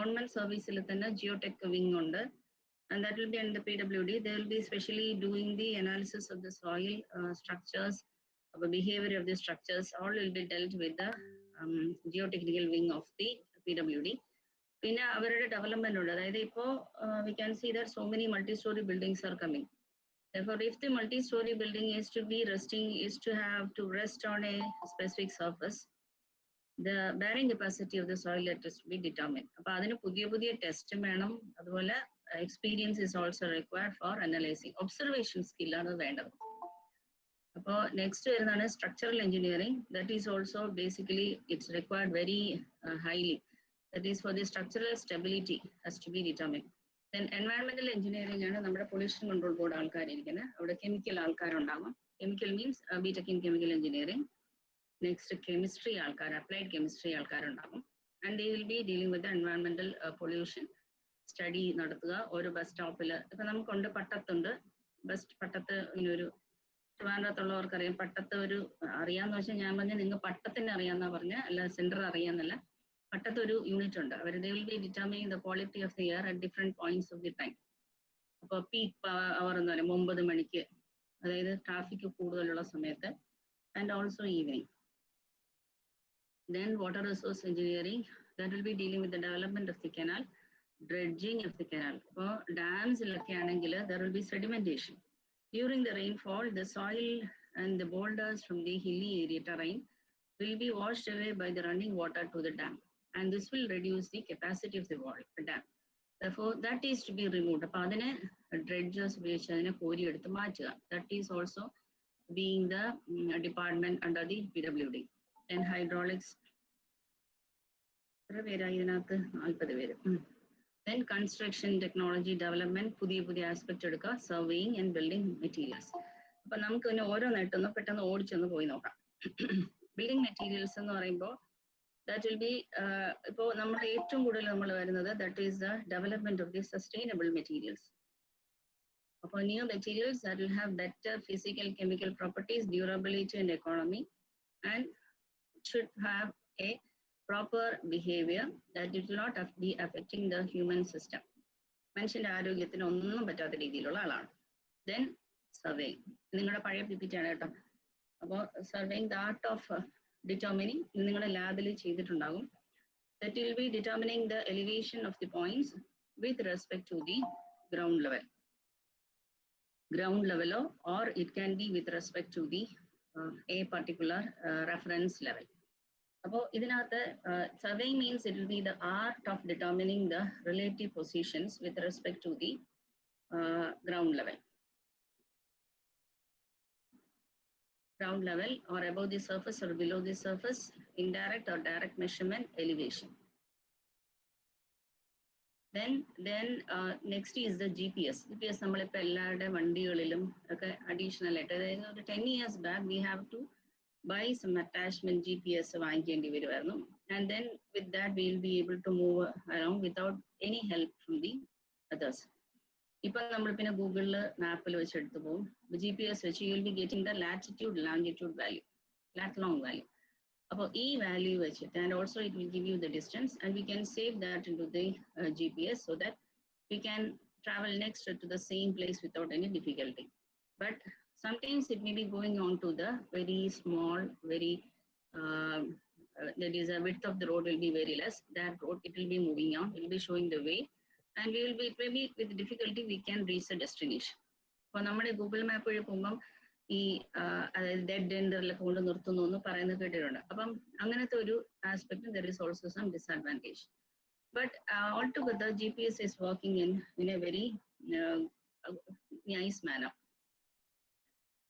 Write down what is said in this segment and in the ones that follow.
government service geotech wing and that will be under PWD. They will be specially doing the analysis of the soil structures, of the behavior of the structures. All will be dealt with the geotechnical wing of the PWD. പിന്നെ അവരുടെ development ഉണ്ട്. അതായത് ഇപ്പോൾ we can see that so many multi-story buildings are coming. Therefore, if the multi-story building is to have to rest on a specific surface, the bearing capacity of the soil let us be determined. അപ്പോൾ അതിന് പുതിയ test വേണം. അതുപോലെ experience is also required for analyzing. Observation skill ആണ് വേണ്ടത്. അപ്പോൾ next വരുന്നതാണ് structural engineering. That is also basically it's required very highly. That is for the structural stability has to be determined. Then environmental engineering ആണ് നമ്മുടെ pollution control board ആൾക്കാരിരിക്കുന്നത്. അവിടെ chemical ആൾക്കാരുണ്ടാകും. Chemical means BTech in chemical engineering. Next chemistry ആൾക്കാർ, applied chemistry ആൾക്കാരുണ്ടാകും. And they will be dealing with the environmental pollution. Study നടത്തുക. ഓരോ bus സ്റ്റോപ്പിൽ ഇപ്പൊ നമുക്കുണ്ട്, പട്ടത്തുണ്ട് പട്ടത്ത് ഇങ്ങനെ ഒരു ട്രിവാൻഡ്രത്തുള്ളവർക്കറിയാം. പട്ടത്ത് ഒരു അറിയാന്ന് വെച്ചാൽ ഞാൻ പറഞ്ഞ നിങ്ങൾ പട്ടത്തിന് അറിയാന്നാ പറഞ്ഞ, അല്ല സെന്റർ അറിയാന്നല്ല. പട്ടത്ത് ഒരു യൂണിറ്റ് ഉണ്ട്. അവർ they will be determining the quality of the air at different points of the time. അപ്പോൾ പീക്ക് അവർ എന്ന് പറയും 9 മണിക്ക്, അതായത് ട്രാഫിക് കൂടുതലുള്ള സമയത്ത്, and also evening. Then water resource engineering, that will be dealing with the development of the canal, dredging of the canal. For dams there will be sedimentation. During the rainfall, the soil and the boulders from the hilly area terrain will be washed away by the running water to the dam, and this will reduce the capacity of the dam. Therefore, that is to be removed. Dredgers that is also being the department under the PWD. And hydraulics. Then construction technology development, പുതിയ aspect എടുക്കുക, surveying and building materials. അപ്പൊ നമുക്ക് പിന്നെ ഓരോന്നായിട്ടൊന്ന് പെട്ടെന്ന് ഓടിച്ചൊന്ന് പോയി നോക്കാം. Building materials എന്ന് പറയുമ്പോൾ that will be ഇപ്പോൾ നമ്മുടെ ഏറ്റവും കൂടുതൽ നമ്മൾ വരുന്നത് that is the development of the sustainable materials. അപ്പോൾ new materials that will have better physical chemical properties, durability and economy, and should have a proper behavior that it will not be affecting the human system. മനുഷ്യന്റെ ആരോഗ്യത്തിന് ഒന്നും പറ്റാത്ത രീതിയിലുള്ള ആളാണ്. Then surveying. നിങ്ങളുടെ പഴയ PPT ആണ് കേട്ടോ. അപ്പോൾ surveying the art of determining, നിങ്ങളുടെ ലാബിൽ ചെയ്തിട്ടുണ്ടാകും. That will be determining the elevation of the points with respect to the ground level. Ground level, or it can be with respect to the a particular reference level. അപ്പോൾ ഇതിനകത്ത് surveying means it will be the art of determining the relative positions with respect to the ground level. Ground level or above the surface or below the surface, indirect or direct measurement, elevation. Then next is the GPS. GPS നമ്മളിപ്പോൾ എല്ലാവരുടെ വണ്ടികളിലും ഒക്കെ additional ആയിട്ട്, അതായത് ഒരു 10 years back we have to buy some attachment GPS വാങ്ങിക്കേണ്ടി വരുമായിരുന്നു. And then with that we will be able to move around without any help from the others. ഇപ്പൊ നമ്മൾ പിന്നെ ഗൂഗിളിൽ മാപ്പിൽ വെച്ച് എടുത്തു പോകും. GPS വെച്ച് you will be getting the latitude, longitude value, lat long value. അപ്പോൾ ഈ വാല്യൂ വെച്ചിട്ട്, and also it will give you the distance, and we can save that into the GPS so that we can travel next to the same place without any difficulty. But sometimes it may be going on to the very small, very that is the width of the road will be very less. That road it will be moving on, it will be showing the way, and we will be maybe with difficulty we can reach the destination. അപ്പോൾ നമ്മുടെ Google map വഴി പോകുമ്പം ഈ അതായത് dead എൻഡറിലൊക്കെ കൊണ്ട് നിർത്തുന്നു എന്ന് പറയുന്നത് കേട്ടിട്ടുണ്ട്. അപ്പം അങ്ങനത്തെ ഒരു aspect there is also some disadvantage. But altogether GPS is working in a very nice manner.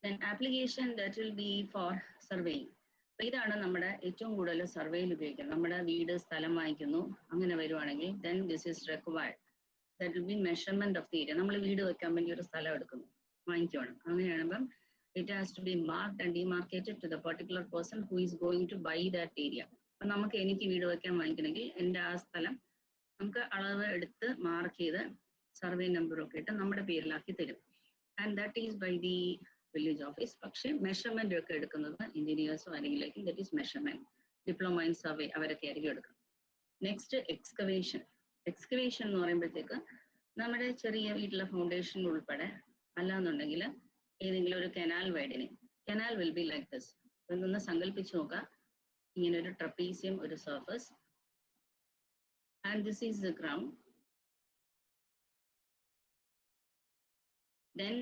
Then application that will be for surveying. അപ്പൊ ഇതാണ് നമ്മുടെ ഏറ്റവും കൂടുതൽ സർവേയിൽ ഉപയോഗിക്കുന്നത്. നമ്മുടെ വീട് സ്ഥലം വാങ്ങിക്കുന്നു അങ്ങനെ വരുവാണെങ്കിൽ then this is required. That will be measurement of the area. നമ്മൾ വീട് വെക്കാൻ വേണ്ടി ഒരു സ്ഥലം എടുക്കുന്നു, വാങ്ങിക്കുവാണ്. അങ്ങനെയാകുമ്പം it has to be marked and demarcated to the particular person who is going to buy that area. അപ്പം നമുക്ക് എനിക്ക് വീട് വെക്കാൻ വാങ്ങിക്കണമെങ്കിൽ എൻ്റെ ആ സ്ഥലം നമുക്ക് അളവ് എടുത്ത് മാർക്ക് ചെയ്ത് സർവേ നമ്പറൊക്കെ ഇട്ട് നമ്മുടെ പേരിലാക്കി തരും. And that is by the village office. പക്ഷേ മെഷർമെന്റ് ഒക്കെ എടുക്കുന്നത് എഞ്ചിനീയേഴ്സോ അല്ലെങ്കിൽ that is measurement, diploma in survey അവരൊക്കെ ആയിരിക്കും എടുക്കുന്നത്. Next excavation. എക്സ്കവേഷൻ എന്ന് പറയുമ്പോഴത്തേക്ക് നമ്മുടെ ചെറിയ വീട്ടിലെ ഫൗണ്ടേഷൻ ഉൾപ്പെടെ അല്ലാന്നുണ്ടെങ്കിൽ ഏതെങ്കിലും ഒരു canal widening. Canal will be like this. ഇതൊന്ന് സങ്കല്പിച്ച് നോക്കുക, ഇങ്ങനെ ഒരു ട്രപ്പീസിയം ഒരു surface, and this is the ground. Then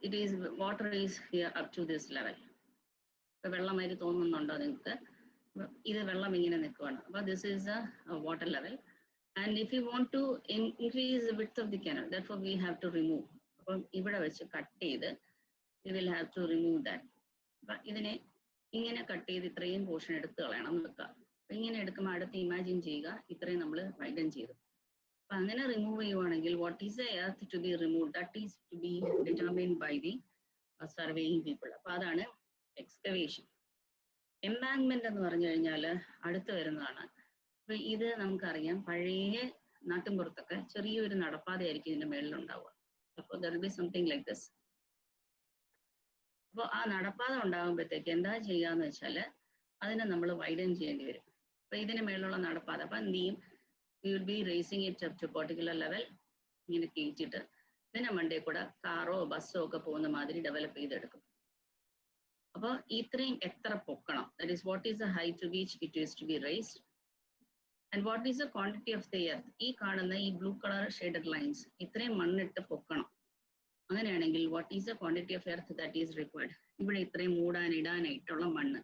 it is water is here up to this level. ഇപ്പൊ വെള്ളമായിട്ട് തോന്നുന്നുണ്ടോ നിങ്ങൾക്ക്? ഇത് വെള്ളം ഇങ്ങനെ നിൽക്കുവാണ്. അപ്പോൾ this is a water level, and if you want to increase the width of the canal, therefore we have to remove. അപ്പം ഇവിടെ വെച്ച് കട്ട് ചെയ്ത് we will have to remove that. അപ്പൊ ഇതിനെ ഇങ്ങനെ കട്ട് ചെയ്ത് ഇത്രയും പോർഷൻ എടുത്ത് കളയണം വെക്കുക. അപ്പൊ ഇങ്ങനെ എടുക്കുമ്പോൾ അടുത്ത് ഇമാജിൻ ചെയ്യുക ഇത്രയും നമ്മൾ വൈഡൻ ചെയ്തു. അപ്പൊ അങ്ങനെ റിമൂവ് ചെയ്യുവാണെങ്കിൽ what is the earth to be remove, that is to be determined by the surveying people. അപ്പൊ അതാണ് എക്സ്കവേഷൻ. എംബാങ്ക്മെന്റ് എന്ന് പറഞ്ഞു കഴിഞ്ഞാൽ അടുത്ത് വരുന്നതാണ്. അപ്പൊ ഇത് നമുക്കറിയാം, പഴയ നാട്ടിൻപുറത്തൊക്കെ ചെറിയൊരു നടപ്പാതയായിരിക്കും ഇതിന്റെ മേളിൽ ഉണ്ടാവുക. അപ്പോൾ there will be something like this. അപ്പോൾ ആ നടപ്പാത ഉണ്ടാകുമ്പോഴത്തേക്ക് എന്താ ചെയ്യാന്ന് വെച്ചാൽ അതിനെ നമ്മൾ വൈഡൻ ചെയ്യേണ്ടി വരും. അപ്പൊ ഇതിന് മേളിലുള്ള നടപ്പാത അപ്പൊ എന്ത് ചെയ്യും, we will be raising it up to a particular level. ഇങ്ങനെ കയറ്റിയിട്ട് ഇതിനെ മണ്ടേ കൂടെ കാറോ ബസ്സോ ഒക്കെ പോകുന്ന മാതിരി ഡെവലപ്പ് ചെയ്തെടുക്കും. അപ്പോൾ ഇത്രയും എത്ര പൊക്കണം, that is what is the height to which it is to be raised and what is the quantity of the earth. ഈ കാണുന്ന ഈ ബ്ലൂ കളർ ഷെയ്ഡഡ് ലൈൻസ് ഇത്രയും മണ്ണിട്ട് പൊക്കണം. അങ്ങനെയാണെങ്കിൽ what is the quantity of earth that is required. ഇവിടെ ഇത്രയും മൂടാനിടാനായിട്ടുള്ള മണ്ണ്.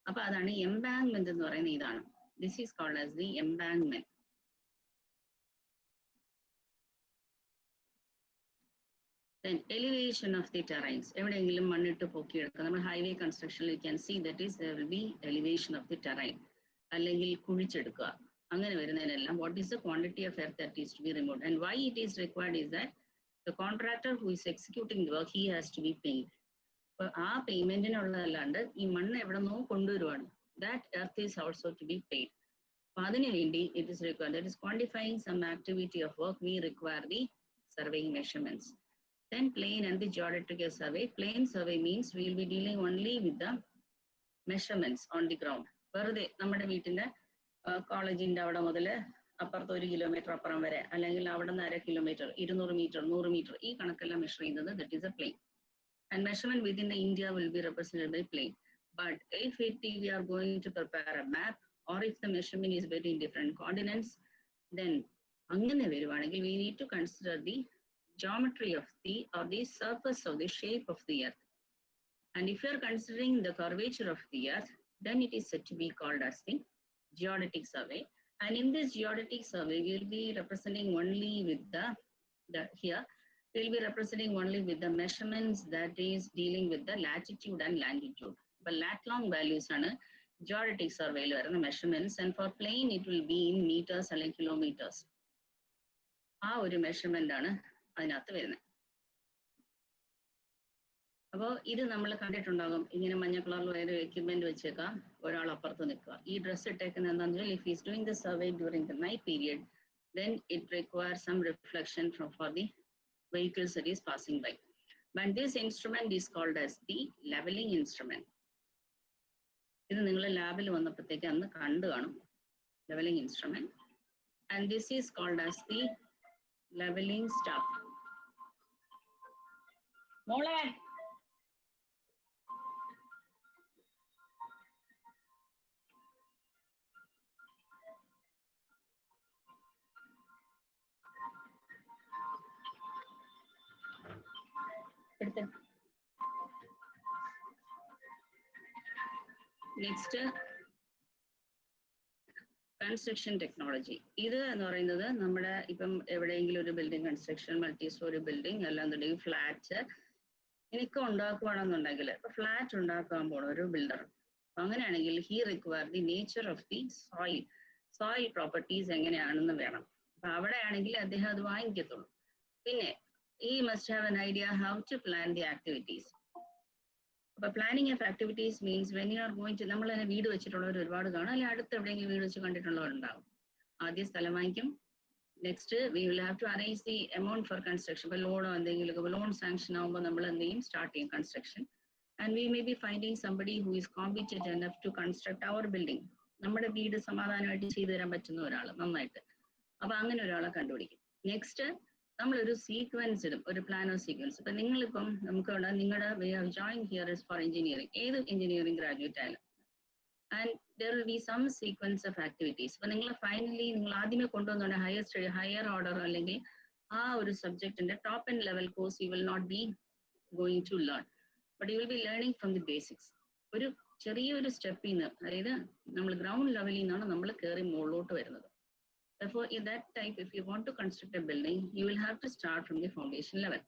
അപ്പൊ അതാണ് എംബാങ്ക്മെന്റ് എന്ന് പറയുന്നത്. ഇതാണ് this is called as the embankment. Then elevation of the terrains. എവിടെയെങ്കിലും മണ്ണിട്ട് പൊക്കിയെടുക്കുക. നമ്മൾ ഹൈവേ കൺസ്ട്രക്ഷനിൽ you can see that is there will be elevation of the terrain. അല്ലെങ്കിൽ കുഴിച്ചെടുക്കുക. അങ്ങനെ വരുന്നതിനെല്ലാം what is the quantity of earth that is to be removed and why it is required is that the contractor who is executing the work, he has to be paid. അപ്പോൾ ആ പേയ്മെന്റിനുള്ളതല്ലാണ്ട് ഈ മണ്ണ് എവിടെ നിന്നോ കൊണ്ടുവരുവാണ്. That earth is also to be paid. അപ്പോൾ അതിനു വേണ്ടി it is required, that is quantifying some activity of work, we require the surveying measurements. Then plane and the geodetic survey. Plane survey means we will be dealing only with the measurements on the ground. വെറുതെ നമ്മുടെ വീട്ടിന്റെ കോളേജിന്റെ അവിടെ മുതൽ അപ്പുറത്ത് 1 kilometre അപ്പുറം വരെ, അല്ലെങ്കിൽ അവിടെ നിന്ന് 1/2 കിലോമീറ്റർ, 200 മീറ്റർ, 100 മീറ്റർ, ഈ കണക്കെല്ലാം മെഷർ ചെയ്യുന്നത് that is a plane. And measurement within the India will be represented by plane. But if we are going to prepare a map, or if the measurement is very different continents, then അങ്ങനെ വരുവാണെങ്കിൽ we need to consider the geometry of the surface of the shape of the earth. And if you are considering the curvature of the earth, then it is said to be called as the geodetic survey. And in this geodetic survey, we will be representing only with here we will be representing only with the measurements that is dealing with the latitude and longitude. But lat long values are geodetic survey measurements, and for plane it will be in meters or kilometers. ആ ഒരു measurement ആണ് അതിനകത്ത് വരുന്നത്. അപ്പോൾ ഇത് നമ്മൾ കണ്ടിട്ടുണ്ടാകും, ഇങ്ങനെ മഞ്ഞ കളറിൽ ഒരു എക്യുപ്മെന്റ് വെച്ചേക്കാം, ഒരാൾ അപ്പുറത്ത് നിൽക്കുക. ഈ ഡ്രസ്സ് ഇട്ടേക്കുന്നത് എന്താണെന്ന് വെച്ചാൽ if is doing the survey during the night period, then it requires some reflection for the vehicles that is passing by. But this instrument is called as the leveling instrument. ഇത് നിങ്ങൾ ലാബിൽ വന്നപ്പോഴത്തേക്ക് അന്ന് കണ്ടു കാണും, leveling instrument. And this is called as the leveling staff. മോളെ next construction technology. ഇത് എന്ന് പറയുന്നത് നമ്മുടെ ഇപ്പം എവിടെയെങ്കിലും ഒരു building construction, multi story building അല്ലാന്നുണ്ടെങ്കിൽ ഫ്ലാറ്റ് എനിക്ക് ഉണ്ടാക്കുവാണെന്നുണ്ടെങ്കിൽ, ഇപ്പൊ ഫ്ലാറ്റ് ഉണ്ടാക്കാൻ പോണ ഒരു ബിൽഡർ, അങ്ങനെയാണെങ്കിൽ he require the nature of the soil properties എങ്ങനെയാണെന്ന് വേണം. അപ്പൊ അവിടെയാണെങ്കിൽ അദ്ദേഹം അത് വാങ്ങിക്കത്തുള്ളൂ. പിന്നെ he must have an idea how to plan the activities. അപ്പൊ planning of activities means when you are going to, നമ്മൾ തന്നെ വീട് വെച്ചിട്ടുള്ളവർ ഒരുപാട് കാണും, അല്ലെങ്കിൽ അടുത്ത് എവിടെയെങ്കിലും വീട് വെച്ച് കണ്ടിട്ടുള്ളവരുണ്ടാവും. ആദ്യം സ്ഥലം വാങ്ങിക്കും, next we will have to arrange the amount for construction. ഇപ്പൊ ലോണോ എന്തെങ്കിലും ലോൺ സാങ്ഷൻ ആകുമ്പോൾ നമ്മൾ എന്ത് ചെയ്യും, സ്റ്റാർട്ട് ചെയ്യും construction. And we may be finding somebody who is competent enough to construct our building. നമ്മുടെ വീട് സമാധാനമായിട്ട് ചെയ്തു തരാൻ പറ്റുന്ന ഒരാൾ നന്നായിട്ട്. അപ്പൊ അങ്ങനെ ഒരാളെ കണ്ടുപിടിക്കും. നെക്സ്റ്റ് നമ്മളൊരു സീക്വൻസ് ഇടും, ഒരു പ്ലാൻ ഓഫ് സീക്വൻസ്. ഇപ്പൊ നിങ്ങളിപ്പം നമുക്ക് നിങ്ങളുടെ way of join here is for engineering, ഏത് എഞ്ചിനീയറിംഗ് ഗ്രാജുവേറ്റ് ആയാലും, and there will be some sequence of activities. അപ്പൊ നിങ്ങൾ ഫൈനലി നിങ്ങൾ ആദ്യമേ കൊണ്ടുവന്ന ഹയർ ഓർഡർ അല്ലെങ്കിൽ ആ ഒരു സബ്ജക്റ്റിന്റെ top and level course you will not be going to learn, but you will be learning from the basics. ഒരു ചെറിയൊരു സ്റ്റെപ്പിൽ നിന്ന്, അതായത് നമ്മൾ ഗ്രൗണ്ട് ലെവലിൽ നിന്നാണ് നമ്മൾ കയറി മുകളിലോട്ട് വരുന്നത്. Therefore, in that type, if you want to construct a building, you will have to start from the foundation level.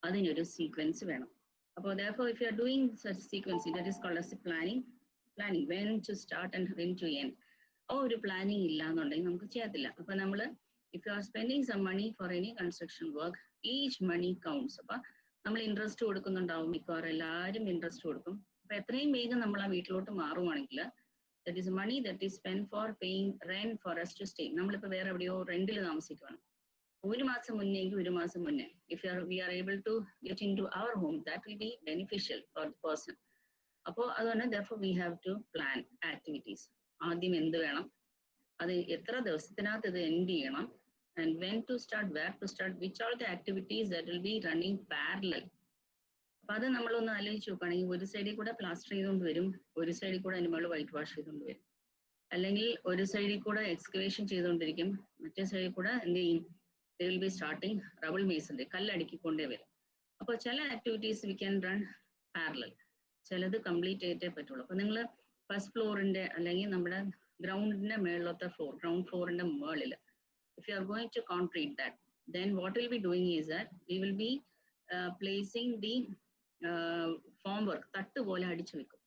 അതിനൊരു സീക്വൻസ് വേണം. അപ്പോൾ therefore, if you are doing such sequence, that is called as planning, when to start and when to end. ആ ഒരു planning ഇല്ല എന്നുണ്ടെങ്കിൽ നമുക്ക് ചെയ്യത്തില്ല. അപ്പൊ നമ്മൾ if you are spending some money for any construction work, each money counts. അപ്പൊ നമ്മൾ ഇൻട്രസ്റ്റ് കൊടുക്കുന്നുണ്ടാവും, മിക്കവാറും എല്ലാവരും ഇൻട്രസ്റ്റ് കൊടുക്കും. അപ്പൊ എത്രയും വേഗം നമ്മൾ ആ വീട്ടിലോട്ട് മാറുവാണെങ്കിൽ, that is money that is spent for paying rent for us to stay. നമ്മളിപ്പോ വേറെ എവിടെയോ റെന്റിൽ താമസിക്കുകയാണ്, ഒരു മാസം മുന്നേക്ക് ഒരു മാസം മുന്നേ we are able to get into our home, that will be beneficial for the person. അപ്പോൾ അതുകൊണ്ട് therefore we have to plan activities. ആദ്യം എന്ത് വേണം, അത് എത്ര ദിവസത്തിനകത്ത് ഇത് എൻഡ് ചെയ്യണം, and when to start, where to start, which are the activities that will be running parallel. അപ്പൊ അത് നമ്മളൊന്ന് ആലോചിച്ച് നോക്കുകയാണെങ്കിൽ, ഒരു സൈഡിൽ കൂടെ പ്ലാസ്റ്റർ ചെയ്തുകൊണ്ട് വരും, ഒരു സൈഡിൽ കൂടെ അതിന് മുകളിൽ വൈറ്റ് വാഷ് ചെയ്തുകൊണ്ട് വരും, അല്ലെങ്കിൽ ഒരു സൈഡിൽ കൂടെ എക്സ്കവേഷൻ ചെയ്തുകൊണ്ടിരിക്കും, മറ്റേ സൈഡിൽ കൂടെ എന്ത് ചെയ്യും, they will be starting rubble masonry, കല്ലടിക്കൊണ്ടേ വരും. അപ്പോൾ ചില activities we can run parallel, ചിലത് കംപ്ലീറ്റ് ചെയ്തിട്ടേ പറ്റുള്ളൂ. അപ്പൊ നിങ്ങൾ ഫസ്റ്റ് ഫ്ലോറിന്റെ അല്ലെങ്കിൽ നമ്മുടെ ഗ്രൗണ്ടിന്റെ മേളിലത്തെ ഗ്രൗണ്ട് ഫ്ലോറിന്റെ മുകളിൽ if you are going to concrete that, then what we'll be doing is that we will be placing the form work, തട്ട് പോലെ അടിച്ചു വെക്കും.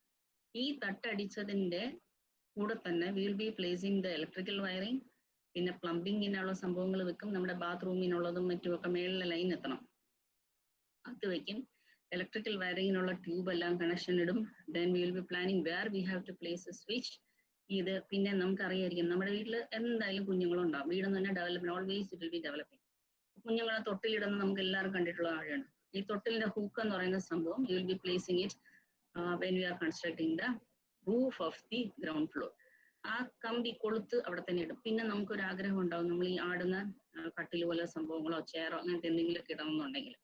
ഈ തട്ടടിച്ചതിന്റെ കൂടെ തന്നെ we will be placing the electrical wiring, പിന്നെ പ്ലംബിങ്ങിനുള്ള സംഭവങ്ങൾ വെക്കും, നമ്മുടെ ബാത്റൂമിനുള്ളതും മറ്റുമൊക്കെ മേളിലെ ലൈൻ എത്തണം, അത് വെക്കും. ഇലക്ട്രിക്കൽ വയറിങ്ങിനുള്ള ട്യൂബ് എല്ലാം കണക്ഷൻ ഇടും. then we will be planning where we have to place a switch. ഇത് പിന്നെ നമുക്കറിയായിരിക്കും, നമ്മുടെ വീട്ടിൽ എന്തായാലും കുഞ്ഞുങ്ങളുണ്ടാവും, വീടെന്ന് തന്നെ development, always it will B developing. കുഞ്ഞുങ്ങളെ തൊട്ടിലിടുന്ന നമുക്ക് എല്ലാവരും കണ്ടിട്ടുള്ള ആഴാണ്. ഈ തൊട്ടിലിന്റെ ഹൂക്ക് എന്ന് പറയുന്ന സംഭവം you will be placing it when we are constructing the roof of the ground floor. ആ കമ്പി കൊളുത്ത് അവിടെ തന്നെ ഇടും. പിന്നെ നമുക്കൊരു ആഗ്രഹം ഉണ്ടാവും, നമ്മൾ ഈ ആടുന്ന കട്ടിൽ പോലെ സംഭവങ്ങളോ ചെയറോ അങ്ങനത്തെ എന്തെങ്കിലുമൊക്കെ ഇടണമെന്നുണ്ടെങ്കിൽ,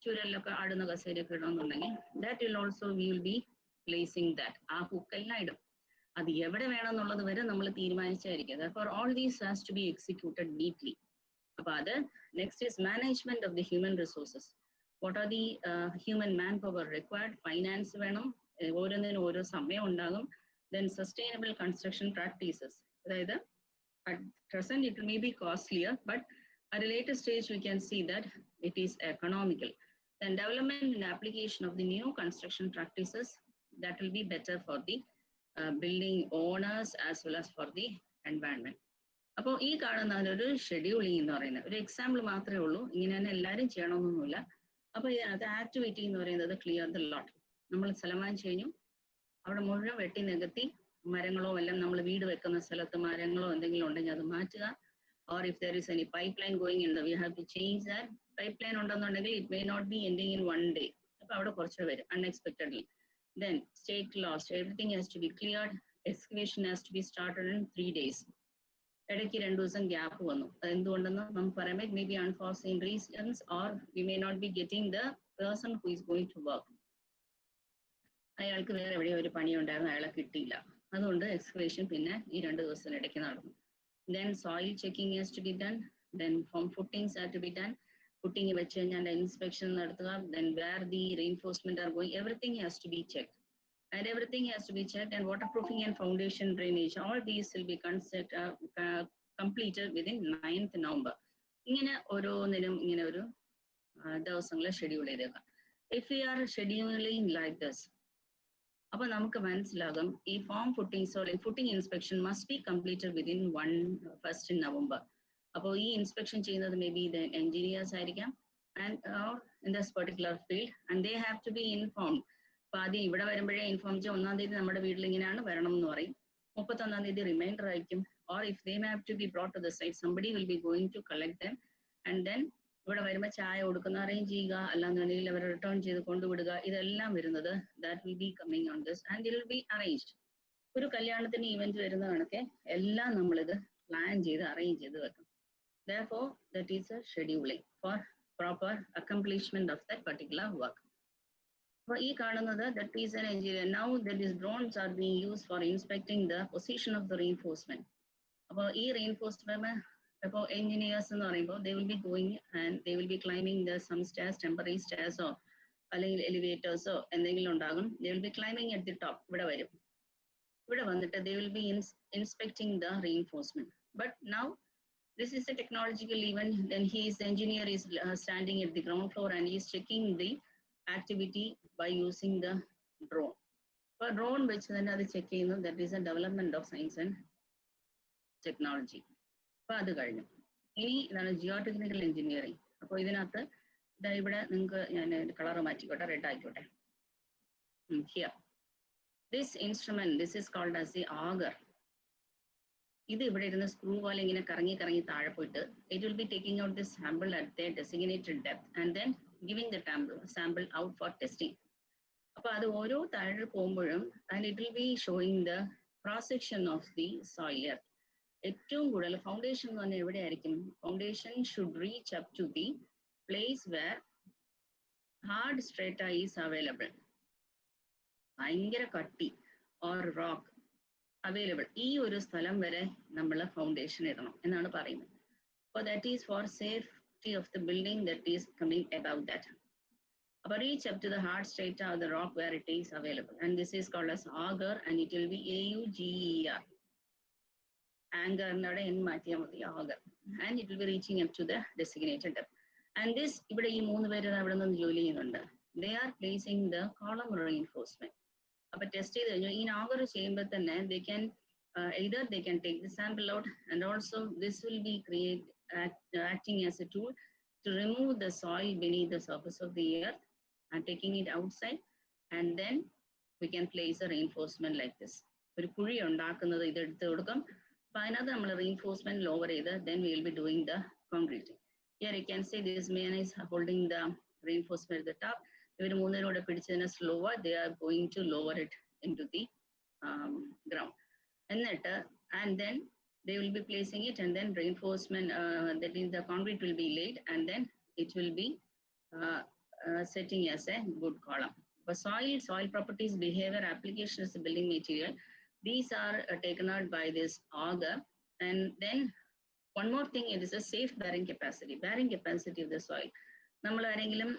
ചുരലിലൊക്കെ ആടുന്ന കസേരയൊക്കെ ഇടണമെന്നുണ്ടെങ്കിൽ, that will also we will be placing that. ആ ഹുക്കെല്ലാം ഇടും. അത് എവിടെ വേണമെന്നുള്ളത് വരെ നമ്മൾ തീരുമാനിച്ചായിരിക്കും. Therefore, all these has to be executed neatly. അപ്പൊ അത് next is management of the human resources. What are the human manpower required? Finance വേണം, ഓരോന്നിനും ഓരോ സമയം ഉണ്ടാകും. Then sustainable construction practices. അതായത് at present it may be costlier, but at a later stage we can see that it is economical. Then development and application of the new construction practices, that will be better for the building owners as well as for the environment. അപ്പോൾ ഈ കാണുന്ന ഒരു scheduling എന്ന് പറയുന്നത് ഒരു example മാത്രമേ ഉള്ളൂ, ഇങ്ങനെ തന്നെ എല്ലാവരും ചെയ്യണമെന്നൊന്നുമില്ല. അപ്പൊ ഇതിനകത്ത് ആക്ടിവിറ്റി എന്ന് പറയുന്നത് ക്ലിയർ ദ ലോട്ട്. നമ്മൾ സ്ഥലം വാങ്ങിച്ചു കഴിഞ്ഞു, അവിടെ മുഴുവൻ വെട്ടി നികത്തി, മരങ്ങളോ എല്ലാം നമ്മൾ വീട് വെക്കുന്ന സ്ഥലത്ത് മരങ്ങളോ എന്തെങ്കിലും ഉണ്ടെങ്കിൽ അത് മാറ്റുക. Or if there is any pipeline going in, we have to change that. Pipeline ഉണ്ടെന്നുണ്ടെങ്കിൽ it may not be ending in 1 day. അപ്പൊ അവിടെ കുറച്ച് വരും unexpectedly. Then state lost, everything has to be cleared. Excavation has to be started in 3 days. ഇടയ്ക്ക് 2 ദിവസം gap വന്നു. എന്തുകൊണ്ടെന്ന് നമുക്ക് പറയാൻ പറ്റും, may be unforeseen reasons, or we may not be getting the person who is going to work. അയാൾക്ക് വേറെ എവിടെയോ ഒരു പണി ഉണ്ടായിരുന്നു, അയാളെ കിട്ടിയില്ല, അതുകൊണ്ട് എക്സ്കവേഷൻ പിന്നെ ഈ 2 ദിവസത്തിനിടയ്ക്ക് നടന്നു. Then soil checking has to be done. Then from footings have to be done. Footing വെച്ച് കഴിഞ്ഞാൽ ഇൻസ്പെക്ഷൻ നടത്തുക. Then where the reinforcement are going, everything has to be checked. And everything has to be checked. And waterproofing and foundation drainage, all these will be completed within 9th November. ഇങ്ങനെ ഓരോന്നിനും ഇങ്ങനെ ഒരു ദിവസങ്ങളെ schedule ചെയ്തേക്കാം. If we are scheduling like this, അപ്പൊ നമുക്ക് മനസ്സിലാകും ഈ footing inspection must be completed within 1st November. അപ്പോൾ ഈ ഇൻസ്പെക്ഷൻ ചെയ്യുന്നത് മേ ബി ദ എഞ്ചിനീയേഴ്സ് ആയിരിക്കാം, and in this particular field, and they have to be informed. അപ്പൊ ആദ്യം ഇവിടെ വരുമ്പോഴേ ഇൻഫോം ചെയ്യും, 1ാം തീയതി നമ്മുടെ വീട്ടിൽ ഇങ്ങനെയാണ് വരണം എന്ന് പറയും, 31ാം തീയതി റിമൈൻഡർ ആയിരിക്കും. Or if they have to be brought to the site, somebody will be going to collect them, and then ഇവിടെ വരുമ്പോൾ ചായ കൊടുക്കുന്ന അറേഞ്ച് ചെയ്യുക, അല്ലാന്നുണ്ടെങ്കിൽ അവർ റിട്ടേൺ ചെയ്ത് കൊണ്ടുവിടുക, ഇതെല്ലാം വരുന്നത് that will B coming on this and it will be arranged. ഒരു കല്യാണത്തിന് ഇവന്റ് വരുന്ന കണക്കെ എല്ലാം നമ്മളിത് പ്ലാൻ ചെയ്ത് അറേഞ്ച് ചെയ്ത് വെക്കും. Therefore, that is a scheduling for proper accomplishment of that particular work. For ഈ കാണുന്നത് that is an engineer. Now that is drones are being used for inspecting the position of the reinforcement. അപ്പോൾ ഈ reinforcement ഇപ്പോൾ engineers എന്ന് പറയുമ്പോൾ they will be going and they will be climbing the some stairs, temporary stairs or അല്ലെങ്കിൽ elevators എന്തെങ്കിലും ഉണ്ടാകും. They will be climbing at the top. ഇവിടെ വരും. ഇവിടെ വന്നിട്ട് they will be inspecting the reinforcement. But now this is a technological event. Then his engineer is standing at the ground floor and he is checking the activity by using the drone. For drone which then are checking, that is a development of science and technology. അപ്പോൾ അത് കഴിഞ്ഞു. ഇനി ഇതാണ് geotechnical engineering. അപ്പോൾ ഇതിനകത്ത് ഇവിടെ നിങ്ങൾക്ക് ഞാൻ കളർ മാറ്റിക്കോട്ടെ, റെഡ് ആയിക്കോട്ടെ. Here, this instrument, this is called as the auger. ഇത് ഇവിടെ ഇരുന്ന് സ്ക്രൂ പോലെ ഇങ്ങനെ കറങ്ങി കറങ്ങി താഴെ പോയിട്ട് it will be taking out the sample at their designated depth and then giving the sample out for testing. അപ്പോൾ അത് ഓരോ താഴെ പോകുമ്പോഴും and it will be showing the cross section of the soil earth. ഏറ്റവും കൂടുതൽ foundation എന്ന് പറഞ്ഞാൽ എവിടെയായിരിക്കും? Foundation should reach up to the place where hard strata is available. ഭയങ്കര കട്ടി or rock available. ഈ ഒരു സ്ഥലം വരെ നമ്മൾ ഫൗണ്ടേഷൻ ഇടണം എന്നാണ് പറയുന്നത്. അപ്പോൾ that is for safety of the building that is coming above that. അപ്പോൾ reach up to the hard strata of the rock where it is available. And this is called as auger and it will be AUGER. Anchor എന്നവിടെ n മാറ്റിയാൽ മതി, auger. And it will be reaching up to the designated depth. And this ഇവിടെ ഈ 3 പേര് അവിടെ നിന്ന് ജോലി ചെയ്യുന്നുണ്ട്. They are placing the column reinforcement. അപ്പോൾ ടെസ്റ്റ് ചെയ്ത് കഴിഞ്ഞു. ഈ auger ചെയ്യുമ്പോൾ തന്നെ they can either they can take the sample out and also this will be acting as a tool to remove the soil beneath the surface of the earth and taking it outside, and then we can place a reinforcement like this. ഒരു കുഴി ഉണ്ടാക്കുന്നത് ഇത് എടുത്ത് കൊടുക്കും. അപ്പോൾ അതിനകത്ത് നമ്മൾ reinforcement lower ചെയ്ത് then we will be doing the concrete. Here you can see this man is holding the reinforcement at the top. ഇവർ മൂന്നിനോടെ പിടിച്ചതിനെ slower they are going to lower it into the ground. എന്നിട്ട് and then they will be placing it and then reinforcement that is the concrete will be laid and then it will be setting as a good column. For soil properties, behavior, application as a building material, these are taken out by this auger. And then one more thing, it is a safe bearing capacity of the soil. നമ്മൾ ആരെങ്കിലും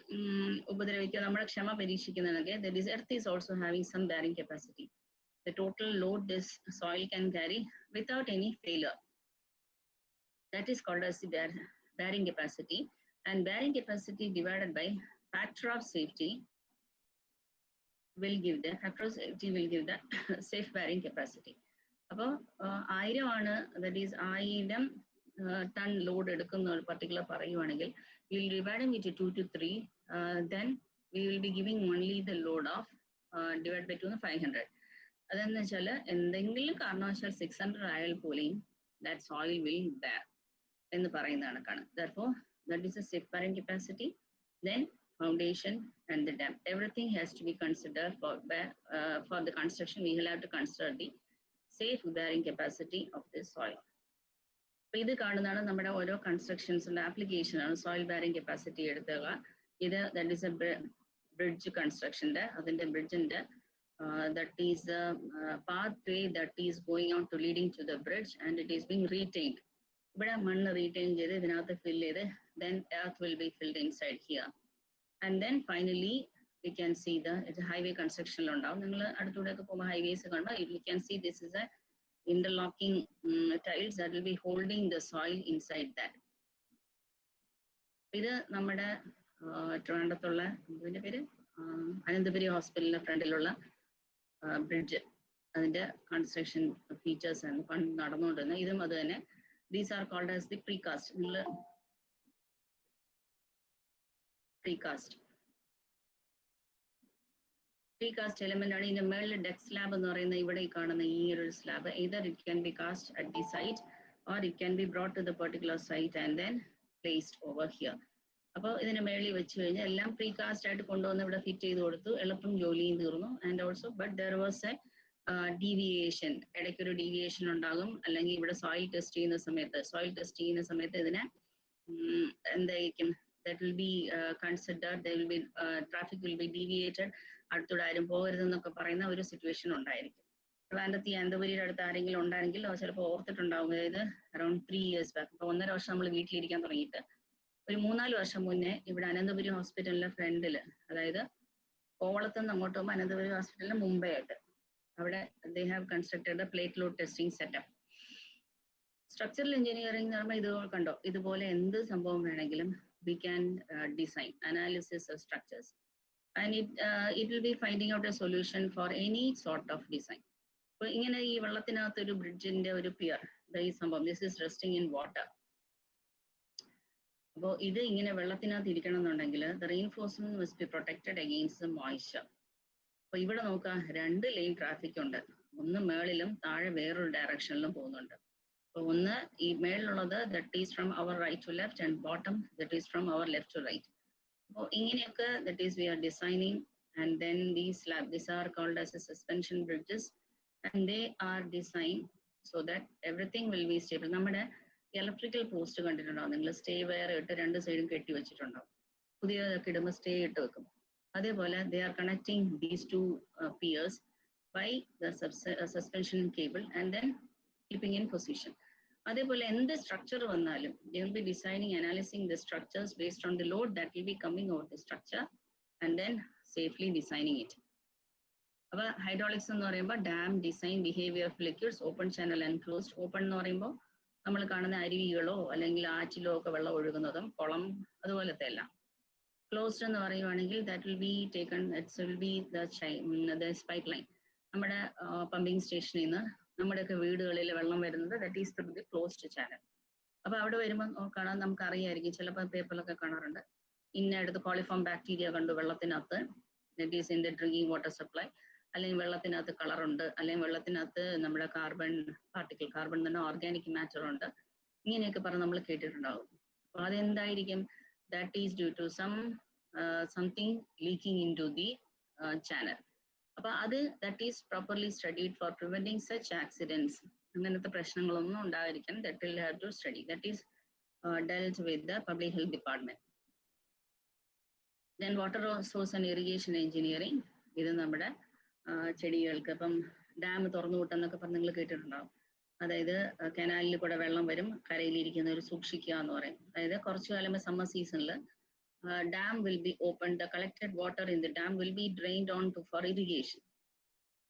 ഉപദ്രവിക്കുക, നമ്മുടെ ക്ഷമ പരീക്ഷിക്കുന്നതൊക്കെ that is earth is also having some bearing capacity. The total load this soil can carry without any failure. That is called as the bearing capacity. And bearing capacity divided by factor of safety will give the safe bearing capacity. അപ്പോൾ 1000 ആണ്, that is 1000 ton load എടുക്കുന്ന ഒരു particular പറയുവാണെങ്കിൽ we will dividing it into 2 to 3, then we will be giving only the load of divided by 2 500. അതെന്ന് വെച്ചാൽ എന്തെങ്കിലും കാരണവശാൽ 600 ആയാൽ പോലും that soil will bear എന്ന് പറയുന്ന കണക്കാണ്. Therefore, that is a safe bearing capacity. Then foundation and the dam, everything has to be considered for the construction. We will have to consider the safe bearing capacity of the soil. അപ്പോൾ ഇത് കാണുന്നതാണ് നമ്മുടെ ഓരോ കൺസ്ട്രക്ഷൻസിന്റെ application ആണ്. Soil bearing capacity എടുത്തുക. ഇത് that is a bridge കൺസ്ട്രക്ഷന്റെ, അതിന്റെ ബ്രിഡ്ജിന്റെ that is a pathway that is going on to leading to the bridge and it is being retained. ഇവിടെ മണ്ണ് റീറ്റെയിൻ ചെയ്ത് ഇതിനകത്ത് ഫിൽ ചെയ്ത് then earth will be filled inside here. And then finally we can see the highway construction ഉണ്ടാവും. നിങ്ങൾ അടുത്തൂടെ ഒക്കെ പോകുമ്പോൾ highways കണ്ടോ, you can see this is a interlocking tiles that will be holding the soil inside that. ഇത് നമ്മുടെ ട്രിവാൻഡ്രത്തുള്ള ഇതിന്റെ പേര് അനന്തപുരി ഹോസ്പിറ്റലിന്റെ ഫ്രണ്ടിലുള്ള ബ്രിഡ്ജ്, അതിന്റെ കൺസ്ട്രക്ഷൻ ഫീച്ചേഴ്സ് ആണ് പണ്ട് നടന്നുകൊണ്ടിരുന്നത്. ഇതും അത് തന്നെ. These are called as the precast. നിങ്ങൾ പ്രീകാസ്റ്റ് എലമെന്റ് ആണ്. ഇതിന്റെ മേളിൽ ഡെക്ക് സ്ലാബ് എന്ന് പറയുന്ന ഇവിടെ ഈ കാണുന്ന ഈ ഒരു slab either it can be cast at the site or it can be brought to the particular site and then placed over here. അപ്പോൾ ഇതിന് മേളിൽ വെച്ച് കഴിഞ്ഞാൽ എല്ലാം പ്രീകാസ്റ്റ് ആയിട്ട് കൊണ്ടുവന്ന് ഇവിടെ ഫിറ്റ് ചെയ്ത് കൊടുത്തു, എളുപ്പം ജോലിയും തീർന്നു. And also but there was A deviation, ഇടയ്ക്കൊരു ഡീവിയേഷൻ ഉണ്ടാകും. അല്ലെങ്കിൽ ഇവിടെ സോയിൽ ടെസ്റ്റ് ചെയ്യുന്ന സമയത്ത് ഇതിനെ എന്തായിരിക്കും, that will be considered, there will be traffic will be deviated, അടുത്തൂടെ ആരും പോകരുതെന്നൊക്കെ പറയുന്ന ഒരു സിറ്റുവേഷൻ ഉണ്ടായിരിക്കും. ട്രിവാൻഡ്രത്ത് അനന്തപുരിയുടെ അടുത്ത് ആരെങ്കിലും ഉണ്ടാണെങ്കിൽ ചിലപ്പോൾ ഓർത്തിട്ടുണ്ടാവും. അതായത് അറൌണ്ട് 3 years ബാക്ക്, ഇപ്പോൾ 1.5 വർഷം നമ്മൾ വീട്ടിലിരിക്കാൻ തുടങ്ങിയിട്ട് ഒരു 3-4 വർഷം മുന്നേ ഇവിടെ അനന്തപുരി ഹോസ്പിറ്റലിന്റെ ഫ്രണ്ടിൽ, അതായത് കോവളത്ത് നിന്ന് അങ്ങോട്ട് പോകുമ്പോൾ അനന്തപുരി ഹോസ്പിറ്റലിന് മുമ്പേ ആയിട്ട് അവിടെ they have constructed a plate load testing setup. Structural engineering എന്ന് പറയുമ്പോൾ ഇത് കണ്ടോ, ഇതുപോലെ എന്ത് സംഭവം വേണമെങ്കിലും we can design analysis of structures and it will be finding out a solution for any sort of design. അപ്പോൾ ഇങ്ങനെ ഈ വെള്ളത്തിനകത്ത് ഒരു ബ്രിഡ്ജിന്റെ ഒരു പിയർ, ഈ സംഭവം this is resting in water. അപ്പോൾ ഇത് ഇങ്ങനെ വെള്ളത്തിനകത്ത് ഇരിക്കണം എന്നുണ്ടെങ്കിൽ the reinforcement must be protected against the moisture. അപ്പൊ ഇവിടെ നോക്കാം, 2 ലൈൻ ട്രാഫിക് ഉണ്ട്. ഒന്ന് മേളിലും താഴെ വേറൊരു ഡയറക്ഷനിലും പോകുന്നുണ്ട്. അപ്പൊ ഒന്ന് ഈ മേളിലുള്ളത് that is from our right to left and bottom that is from our left to right. അപ്പോൾ ഇങ്ങനെയൊക്കെ that is we are designing, and then these are called as a suspension bridges and they are designed so that everything will be stable. നമ്മുടെ electrical post കണ്ടിട്ടുണ്ടാവും നിങ്ങൾ, stay wire ഇട്ട് 2 സൈഡും കെട്ടി വെച്ചിട്ടുണ്ടാവും. പുതിയതൊക്കെ ഇടുമ്പോൾ സ്റ്റേ ഇട്ട് വെക്കും. അതേപോലെ they are connecting these 2 piers by the suspension cable and then keeping in position. അതേപോലെ എന്ത് സ്ട്രക്ചർ വന്നാലും they will be designing, analyzing the structures based on the load that will be coming over the structure and then safely designing it. അപ്പോൾ hydraulics എന്ന് പറയുമ്പോൾ dam design, behaviour of liquids, open channel and closed. Open എന്ന് പറയുമ്പോൾ നമ്മൾ കാണുന്ന അരുവികളോ അല്ലെങ്കിൽ ആറ്റിലോ ഒക്കെ വെള്ളം ഒഴുകുന്നതും കുളം അതുപോലത്തെ എല്ലാം. ക്ലോസ്ഡ് എന്ന് പറയുവാണെങ്കിൽ that will be taken, it will be the pipe line. നമ്മുടെ പമ്പിങ് സ്റ്റേഷനിൽ നിന്ന് നമ്മുടെയൊക്കെ വീടുകളിൽ വെള്ളം വരുന്നത് that is through the closed channel. അപ്പൊ അവിടെ വരുമ്പോൾ കാണാൻ നമുക്ക് അറിയായിരിക്കും, ചിലപ്പോൾ പേപ്പറിലൊക്കെ കാണാറുണ്ട്, ഇന്നടുത്ത് കോളിഫോം ബാക്ടീരിയ കണ്ടു വെള്ളത്തിനകത്ത്, that is in the drinking water supply, അല്ലെങ്കിൽ വെള്ളത്തിനകത്ത് കളറുണ്ട്, അല്ലെങ്കിൽ വെള്ളത്തിനകത്ത് നമ്മുടെ കാർബൺ പാർട്ടിക്കിൾ, കാർബൺ തന്നെ ഓർഗാനിക് മാറ്റർ ഉണ്ട്, ഇങ്ങനെയൊക്കെ പറഞ്ഞ് നമ്മൾ കേട്ടിട്ടുണ്ടാവും. അപ്പൊ അതെന്തായിരിക്കും, that is due to something leaking into the channel. അപ്പോൾ അത് that is properly studied for preventing such accidents. അങ്ങനത്തെ പ്രശ്നങ്ങളൊന്നും ഉണ്ടായിരിക്കാൻ that will have to study, that is dealt with the public health department. Then water source and irrigation engineering, ഇത് നമ്മുടെ ചെടികൾക്ക് ഇപ്പം dam തുറന്നു വിട്ടെന്നൊക്കെ പറഞ്ഞ് നിങ്ങൾ കേട്ടിട്ടുണ്ടാവും. അതായത് കനാലിൽ കൂടെ വെള്ളം വരും, കരയിലിരിക്കുന്നവർ സൂക്ഷിക്കുക എന്ന് പറയും. അതായത് കുറച്ചു കാലം സമ്മർ സീസണിൽ dam will be opened, the collected water in the dam will be drained on to for irrigation.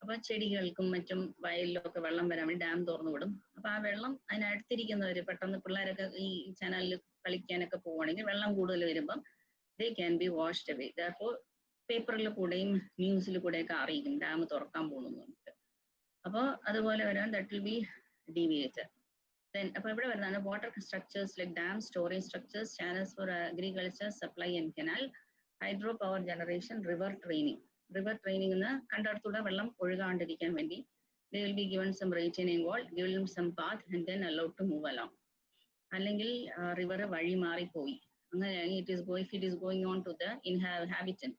അപ്പൊ ചെടികൾക്കും മറ്റും വയലിലും ഒക്കെ വെള്ളം വരാൻ വേണ്ടി ഡാം തുറന്നു വിടും. അപ്പൊ ആ വെള്ളം അതിനടുത്തിരിക്കുന്നവര് പെട്ടെന്ന് പിള്ളേരൊക്കെ ഈ ചാനലിൽ കളിക്കാനൊക്കെ പോവുകയാണെങ്കിൽ വെള്ളം കൂടുതൽ വരുമ്പം they can be washed away. Therefore പേപ്പറിൽ കൂടെയും ന്യൂസിൽ കൂടെയൊക്കെ അറിയിക്കും ഡാം തുറക്കാൻ പോകുന്നുണ്ട്. അപ്പോൾ അതുപോലെ വരാൻ that will be deviated. Then അപ്പോൾ ഇവിടെ വരുന്നതാണ് water structures like dam, storage structures, channels four agriculture, supply and canal, hydro power generation, river training. River training എന്ന് കണ്ടടത്തൂടെ വെള്ളം ഒഴുകാണ്ടിരിക്കാൻ വേണ്ടി they will be given some retaining wall, given some path and then allowed to move along. അല്ലെങ്കിൽ river വഴി മാറിപ്പോയി, അങ്ങനെയാണെങ്കിൽ if it is going on to the inhabitant,